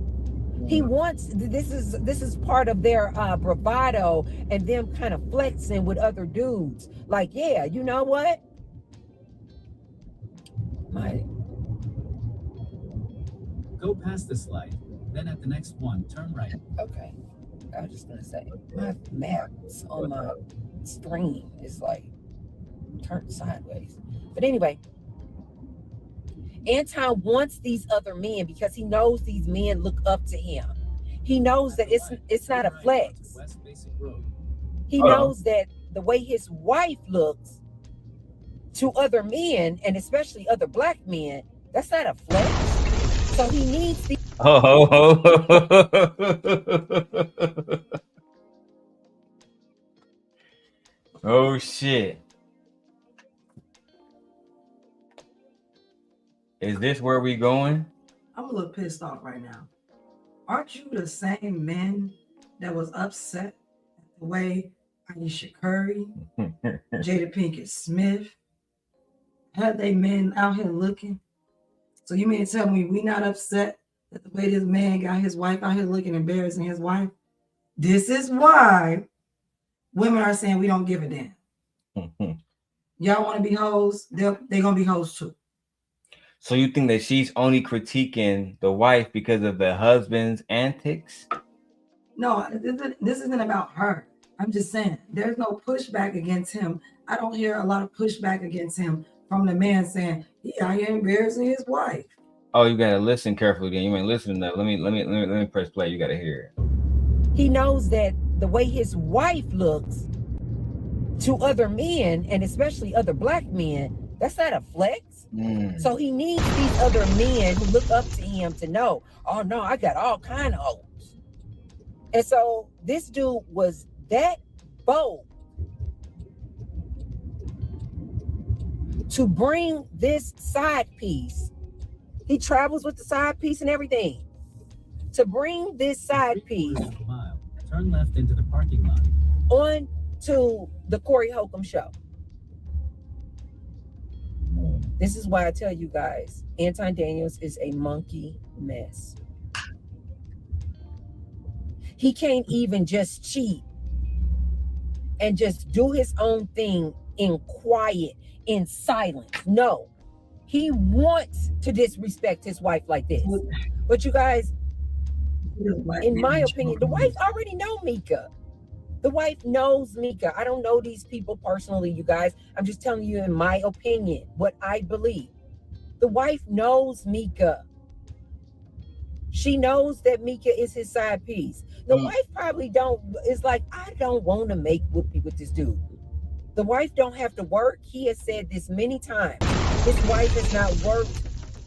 He wants, this is part of their bravado and them kind of flexing with other dudes. Like, yeah, you know what? Go past this light. Then at the next one, turn right. Okay. I was just gonna say, my maps on my screen is like turned sideways. But anyway, Anton wants these other men because he knows these men look up to him. He knows that it's not a flex. He knows that the way his wife looks to other men, and especially other black men, that's not a flex. So he needs these. Oh shit. Is this where we going? I'm a little pissed off right now. Aren't you the same men that was upset at the way Aisha Curry, Jada Pinkett Smith had they men out here looking? So you mean to tell me we not upset at the way this man got his wife out here looking, embarrassing his wife? This is why women are saying we don't give a damn. Y'all want to be hoes? They're gonna be hoes too. So you think that she's only critiquing the wife because of the husband's antics? No, this isn't about her. I'm just saying there's no pushback against him. I don't hear a lot of pushback against him from the man saying, yeah, I am embarrassing his wife. Oh, you gotta listen carefully then. You ain't listening enough. Let me press play. You gotta hear it. He knows that the way his wife looks to other men, and especially other black men, that's not a flex. So he needs these other men who look up to him to know, oh no, I got all kind of hoes. And so this dude was that bold to bring this side piece. He travels with the side piece and everything. To bring this side piece turn left into the parking lot on to the Corey Holcomb show. This is why I tell you guys, Anton Daniels is a monkey mess. He can't even just cheat and just do his own thing in quiet, in silence. No, he wants to disrespect his wife like this. But you guys, in my opinion, the wife already know Mika. The wife knows Mika. I don't know these people personally, you guys. I'm just telling you in my opinion, what I believe. The wife knows Mika. She knows that Mika is his side piece. The wife probably is like, I don't want to make whoopee with this dude. The wife don't have to work. He has said this many times. His wife has not worked.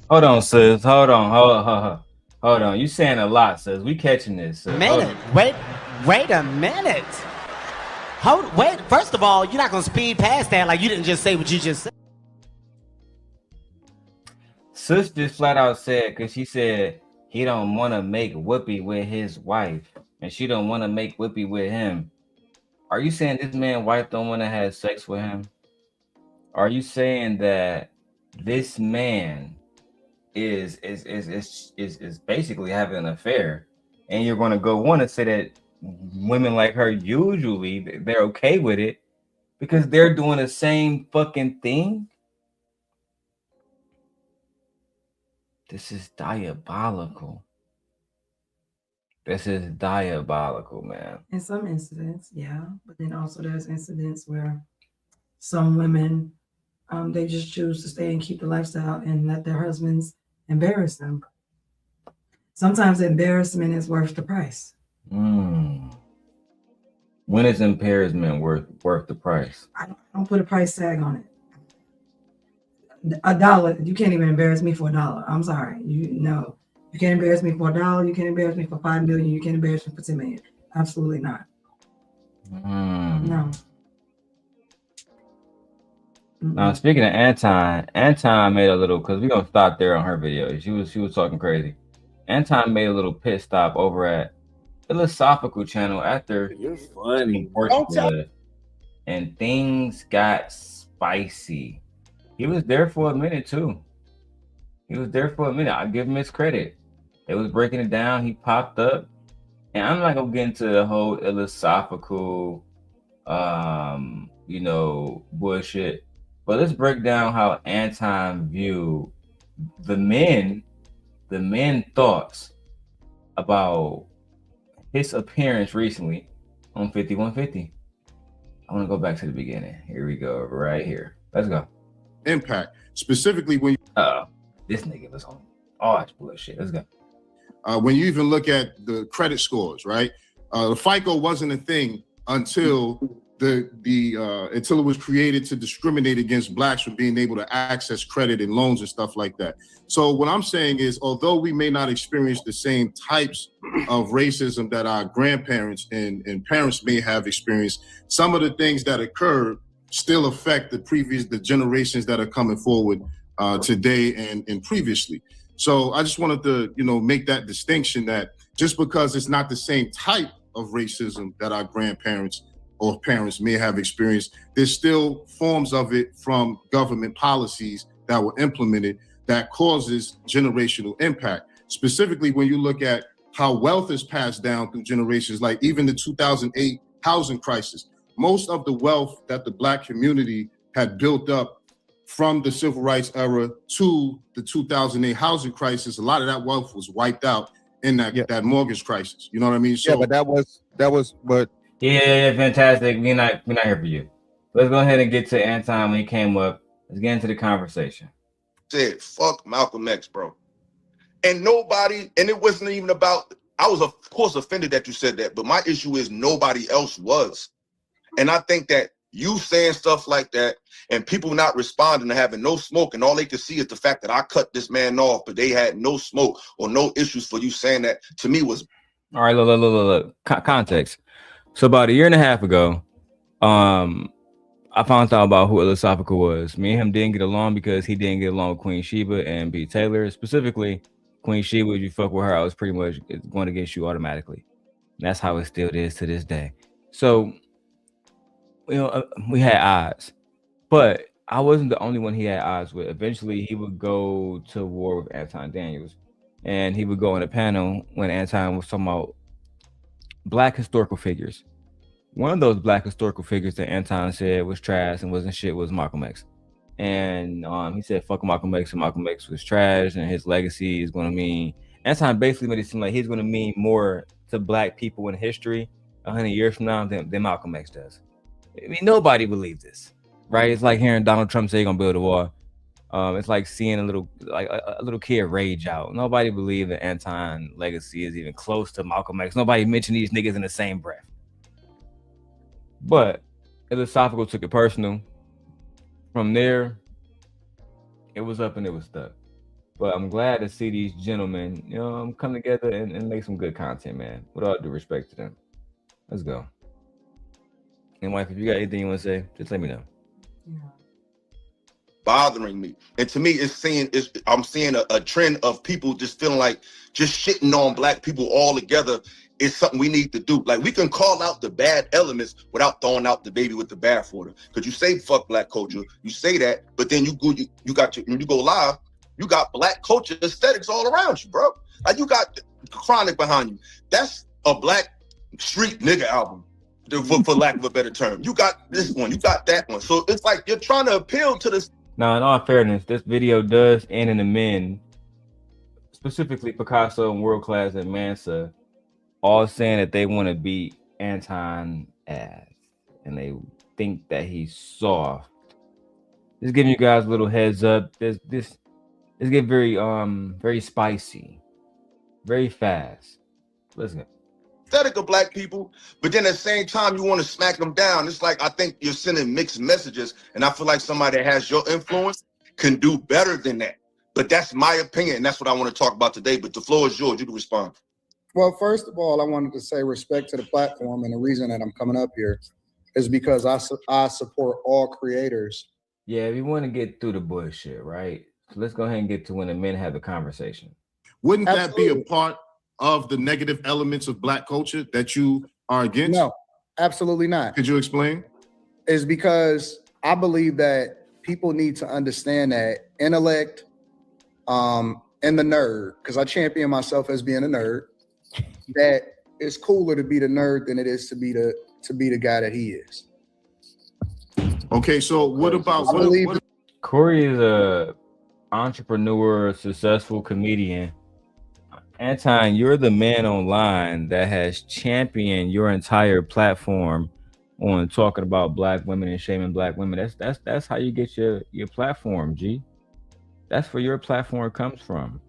Hold on, sis. Hold on. You saying a lot, sis. We catching this. Sis. Wait a minute. Wait. First of all, you're not gonna speed past that like you didn't just say what you just said. Sis just flat out said, because she said he don't want to make whoopee with his wife, and she don't want to make whoopee with him. Are you saying this man's wife don't want to have sex with him? Are you saying that this man is basically having an affair, and you're going to go want to say that women like her usually they're okay with it because they're doing the same fucking thing? This is diabolical. This is diabolical, man. In some incidents, yeah, but then also there's incidents where some women they just choose to stay and keep the lifestyle and let their husbands embarrass them. Sometimes embarrassment is worth the price. When is embarrassment worth the price? I don't put a price tag on it. $1, you can't even embarrass me for $1. I'm sorry. You can't embarrass me for $1. You can't embarrass me for $5 million. You can't embarrass me for $10 million. Absolutely not. No. Now speaking of Anton made a little, because we're gonna stop there on her video. She was talking crazy. Anton made a little pit stop over at Philosophical Channel after You're funny. and things got spicy. He was there for a minute too. I give him his credit. They was breaking it down. He popped up, and I'm not gonna get into the whole philosophical, bullshit. But let's break down how Anton viewed the men thoughts about his appearance recently on 5150. I want to go back to the beginning. Here we go, right here. Let's go. Impact, specifically when this nigga was on all that bullshit. Let's go. When you even look at the credit scores, right? The FICO wasn't a thing until until it was created to discriminate against blacks from being able to access credit and loans and stuff like that. So what I'm saying is, although we may not experience the same types of racism that our grandparents and parents may have experienced, some of the things that occurred still affect the generations that are coming forward today and previously. So I just wanted to, make that distinction that just because it's not the same type of racism that our grandparents or parents may have experienced, there's still forms of it from government policies that were implemented that causes generational impact. Specifically, when you look at how wealth is passed down through generations, like even the 2008 housing crisis, most of the wealth that the Black community had built up from the civil rights era to the 2008 housing crisis, a lot of that wealth was wiped out in that mortgage crisis. You know what I mean? So, but that was Yeah, fantastic. We're not here for you. Let's go ahead and get to Anton when he came up. Let's get into the conversation. Said, fuck Malcolm X, bro. And nobody, and it wasn't even about, I was of course offended that you said that, but my issue is nobody else was. And I think that you saying stuff like that and people not responding and having no smoke, and all they could see is the fact that I cut this man off, but they had no smoke or no issues for you saying that, to me was. All right, look. Context. So about a year and a half ago, I found out about who Philosophical was. Me and him didn't get along because he didn't get along with Queen Sheba and B. Taylor. Specifically, Queen Sheba, if you fuck with her, I was pretty much going against you automatically. And that's how it still is to this day. So, we had odds. But I wasn't the only one he had odds with. Eventually, he would go to war with Anton Daniels, and he would go in a panel when Anton was talking about black historical figures. One of those black historical figures that Anton said was trash and wasn't shit was Malcolm X. And he said, fuck Malcolm X, and Malcolm X was trash, and his legacy is going to mean... Anton basically made it seem like he's going to mean more to black people in history 100 years from now than Malcolm X does. I mean, nobody believed this, right? It's like hearing Donald Trump say he's going to build a wall. It's like seeing a little kid rage out. Nobody believed that Anton legacy is even close to Malcolm X. Nobody mentioned these niggas in the same breath. But Philosophical took it personal. From there, it was up and it was stuck. But I'm glad to see these gentlemen, come together and make some good content, man. With all due respect to them. Let's go. And wife, if you got anything you want to say, just let me know. Bothering me, and to me, I'm seeing a trend of people just feeling like just shitting on black people all together is something we need to do. Like, we can call out the bad elements without throwing out the baby with the bathwater. Because you say fuck black culture, you say that, but then when you go live, you got black culture aesthetics all around you, bro. Like, you got Chronic behind you. That's a black street nigga album, for lack of a better term. You got this one, you got that one. So it's like you're trying to appeal to this. Now, in all fairness, this video does end in the men, specifically Picasso and World Class and Mansa, all saying that they want to beat Anton ass, and they think that he's soft. Just giving you guys a little heads up. This get very spicy, very fast. Let's go. Aesthetic of black people, but then at the same time you want to smack them down. It's like, I think you're sending mixed messages, and I feel like somebody that has your influence can do better than that. But that's my opinion, and that's what I want to talk about today. But the floor is yours. You can respond. Well, first of all, I wanted to say respect to the platform, and the reason that I'm coming up here is because I support all creators. Yeah, we want to get through the bullshit, right? So let's go ahead and get to when the men have the conversation. Wouldn't that be a part of the negative elements of black culture that you are against? No, absolutely not. Could you explain? It's because I believe that people need to understand that intellect and the nerd, because I champion myself as being a nerd, that it's cooler to be the nerd than it is to be the guy that he is. Okay, so what about Corey is a entrepreneur, successful comedian. Anton, you're the man online that has championed your entire platform on talking about black women and shaming black women. That's how you get your platform, G. That's where your platform comes from.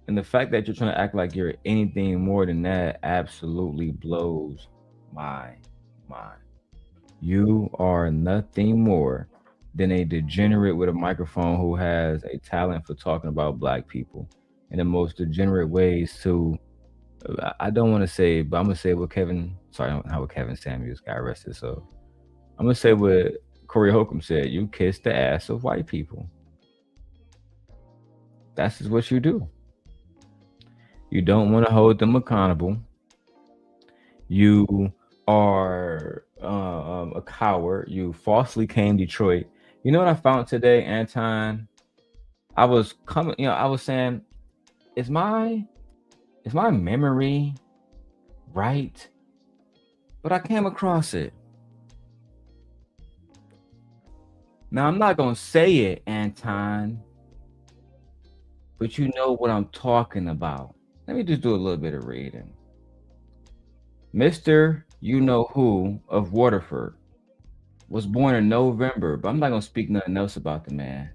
And the fact that you're trying to act like you're anything more than that absolutely blows my mind. You are nothing more than a degenerate with a microphone who has a talent for talking about black people in the most degenerate ways too. I don't want to say, but I'm gonna say what not what Kevin Samuels got arrested. So I'm gonna say what Corey Holcomb said. You kiss the ass of white people. That's just what you do. You don't want to hold them accountable. You are a coward. You falsely claimed Detroit. You know what I found today, Anton? I was saying, is my memory right? But I came across it. Now, I'm not going to say it, Anton, but you know what I'm talking about. Let me just do a little bit of reading. Mr. You-know-who of Waterford was born in November, but I'm not going to speak nothing else about the man.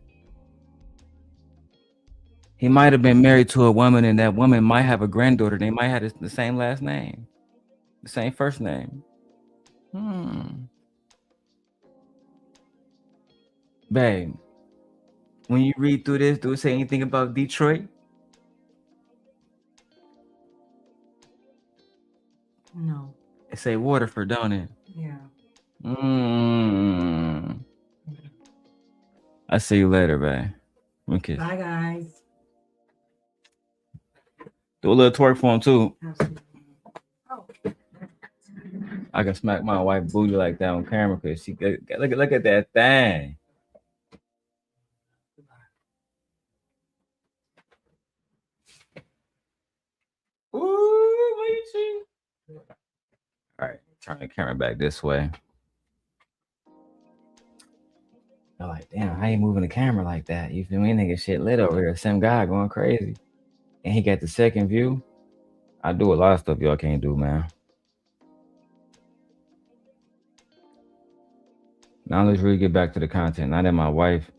He might have been married to a woman, and that woman might have a granddaughter. They might have the same last name, the same first name. Babe, when you read through this, do it say anything about Detroit? No. It say Waterford, don't it? Yeah. I see you later, babe. Okay. Bye, guys. Do a little twerk for him too. Absolutely. Oh. I can smack my wife booty like that on camera because she look at that thing. Turn the camera back this way. I'm like, damn, how you moving the camera like that? You feel me? Nigga shit lit over here. Some guy going crazy. And he got the second view. I do a lot of stuff y'all can't do, man. Now let's really get back to the content. Now that my wife,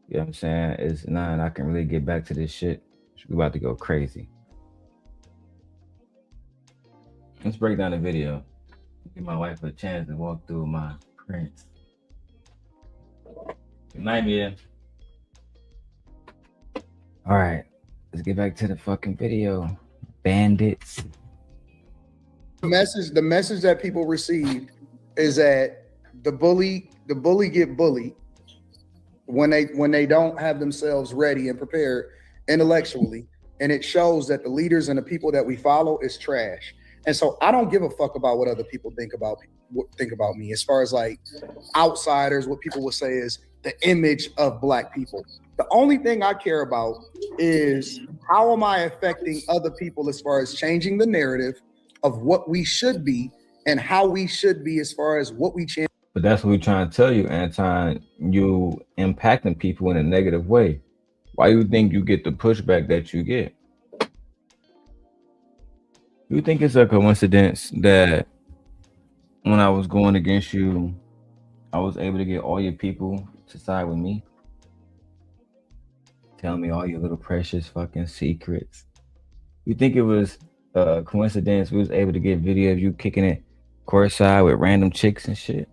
you know what I'm saying, is 9, I can really get back to this shit. We about to go crazy. Let's break down the video. Give my wife a chance to walk through my prints. Good night, Mia. All right, let's get back to the fucking video. Bandits. The message that people received is that the bully get bullied when they don't have themselves ready and prepared intellectually, and it shows that the leaders and the people that we follow is trash. And so I don't give a fuck about what other people think about me. As far as like outsiders, what people will say is the image of Black people. The only thing I care about is how am I affecting other people as far as changing the narrative of what we should be and how we should be as far as what we change. But that's what we're trying to tell you, Anton. You impacting people in a negative way. Why you think you get the pushback that you get? You think it's a coincidence that when I was going against you, I was able to get all your people to side with me? Tell me all your little precious fucking secrets. You think it was a coincidence we was able to get video of you kicking it courtside with random chicks and shit?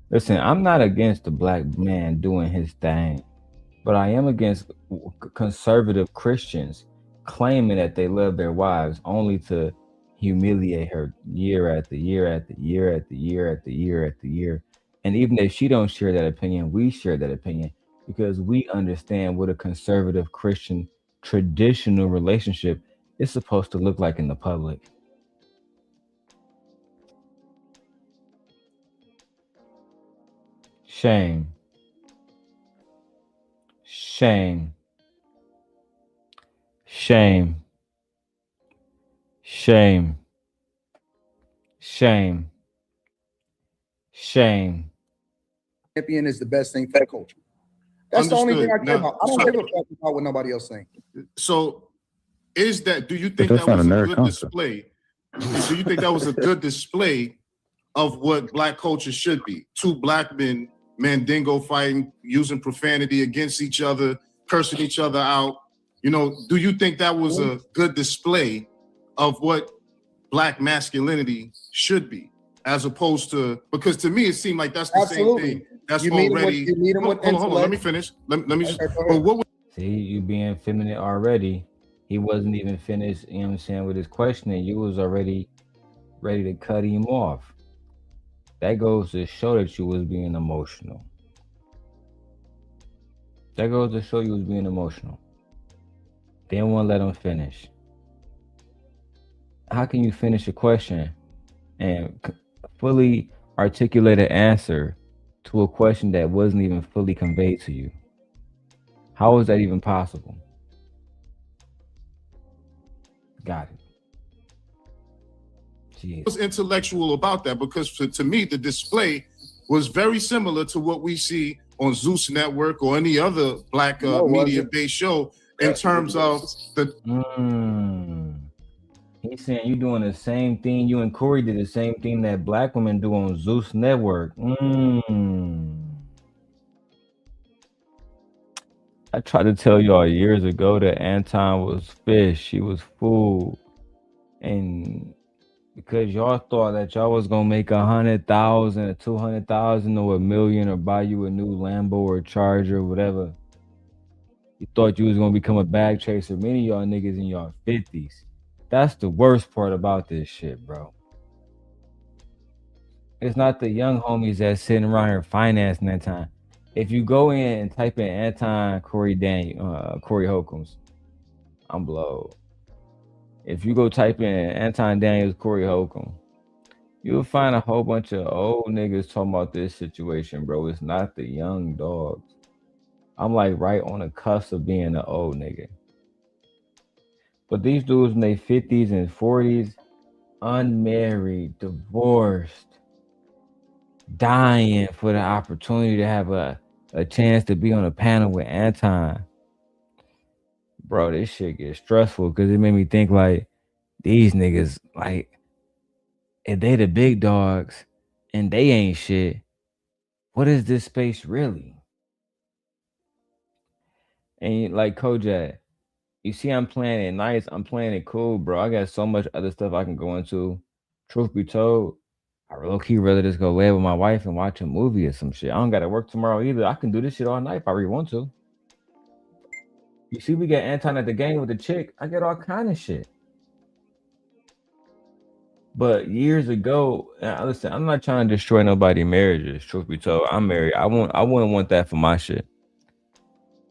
Listen, I'm not against the Black man doing his thing, but I am against conservative Christians claiming that they love their wives only to humiliate her year after year after year after year after year after year. And even if she don't share that opinion, we share that opinion because we understand what a conservative Christian traditional relationship is supposed to look like in the public. Shame. Shame. Shame. Shame. Shame. Shame. Champion is the best thing for the culture. That's the only thing I care about. I don't give a fuck about what nobody else thinks. So is that, do you think that was a good display? Do you think that was a good display of what Black culture should be? Two Black men, Mandingo fighting, using profanity against each other, cursing each other out. You know, do you think that was a good display of what Black masculinity should be? As opposed to, because to me, it seemed like that's the same thing. That's already, hold on, let me finish. Let me just, but what was, see, you being feminine already. He wasn't even finished, you know what I'm saying, with his questioning. You was already ready to cut him off. That goes to show that you was being emotional. That goes to show you was being emotional. Didn't want to let him finish. How can you finish a question and fully articulate an answer to a question that wasn't even fully conveyed to you? How is that even possible? Got it. Jeez. was intellectual about that? Because to me, the display was very similar to what we see on Zeus Network or any other Black media-based show in terms of the. He's saying you doing the same thing. You and Corey did the same thing that Black women do on Zeus Network. I tried to tell y'all years ago that Anton was fish. He was food. And because y'all thought that y'all was gonna make 100,000 or 200,000 or $1 million or buy you a new Lambo or Charger or whatever, you thought you was gonna become a bag chaser. Many of y'all niggas in y'all 50s. That's the worst part about this shit, bro. It's not the young homies that's sitting around here financing that time. If you go in and type in Anton Corey Holcombs, I'm blowed. If you go type in Anton Daniels Corey Holcomb, you'll find a whole bunch of old niggas talking about this situation, bro. It's not the young dogs. I'm like right on the cusp of being an old nigga. But these dudes in their 50s and 40s, unmarried, divorced, dying for the opportunity to have a chance to be on a panel with Anton. Bro, this shit gets stressful because it made me think like these niggas, like, if they the big dogs and they ain't shit, what is this space really? And like Kojak, you see, I'm playing it nice. I'm playing it cool, bro. I got so much other stuff I can go into. Truth be told, I low key rather just go lay with my wife and watch a movie or some shit. I don't got to work tomorrow either. I can do this shit all night if I really want to. You see, we got Anton at the game with the chick. I get all kind of shit. But years ago, listen, I'm not trying to destroy nobody's marriages. Truth be told, I'm married. I wouldn't want that for my shit.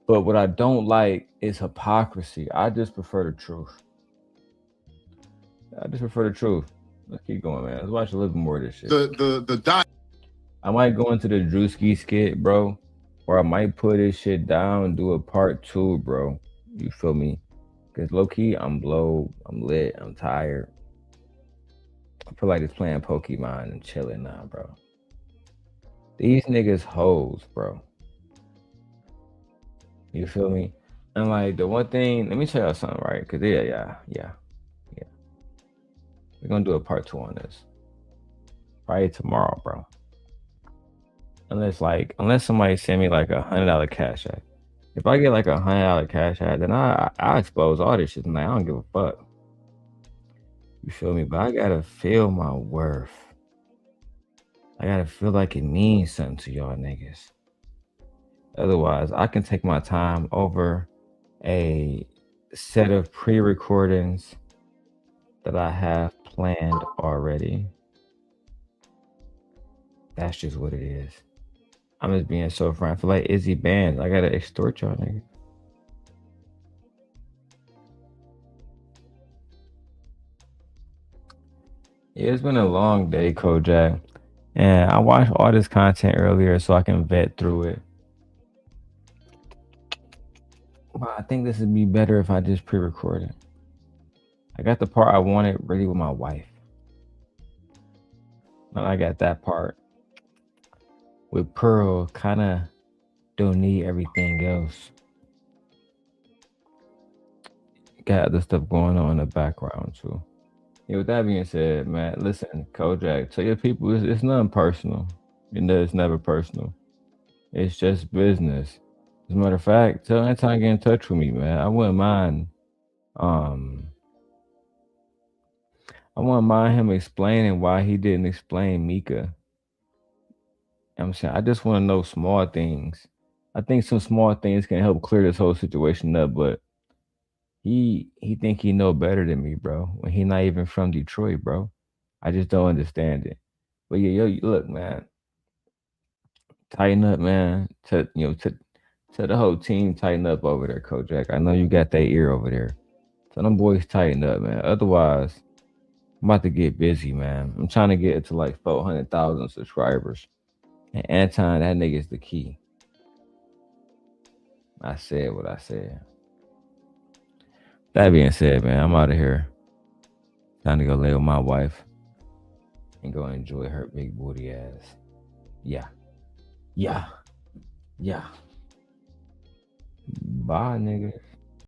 But what I don't like is hypocrisy. I just prefer the truth. Let's keep going, man. Let's watch a little bit more of this shit. I might go into the Druski Skit, bro, or I might put this shit down and do a part 2, bro. You feel me? Because low key, I'm blowed, I'm lit, I'm tired. I feel like it's playing Pokemon and chilling now, bro. These niggas hoes, bro. You feel me? And like the one thing, let me tell y'all something, right? Because yeah. We're gonna do a part 2 on this. Probably tomorrow, bro. Unless somebody send me like $100 cash app. If I get like $100 cash app, then I expose all this shit. And like, I don't give a fuck. You feel me? But I gotta feel my worth. I gotta feel like it means something to y'all niggas. Otherwise, I can take my time over a set of pre-recordings that I have planned already. That's just what it is. I'm just being so frank. I feel like Izzy Bands. I gotta extort y'all niggas. Yeah, it's been a long day, Kojak. And I watched all this content earlier so I can vet through it. But I think this would be better if I just pre-record it. I got the part I wanted ready with my wife. And I got that part with Pearl. Kind of don't need everything else. Got other stuff going on in the background too. Yeah, with that being said, man, listen, Kojak, tell your people it's nothing personal. You know, it's never personal. It's just business. As a matter of fact, tell Anton to get in touch with me, man. I wouldn't mind him explaining why he didn't explain Mika. I'm saying I just want to know small things. I think some small things can help clear this whole situation up, but he think he know better than me, bro. When he not even from Detroit, bro. I just don't understand it. But yeah, yo, look, man. Tighten up, man. To the whole team, tighten up over there, Kojak. I know you got that ear over there. So them boys tighten up, man. Otherwise, I'm about to get busy, man. I'm trying to get it to like 400,000 subscribers. And Anton, that nigga's the key. I said what I said. That being said, man, I'm out of here. Time to go lay with my wife and go enjoy her big booty ass. Yeah. Bye, nigga.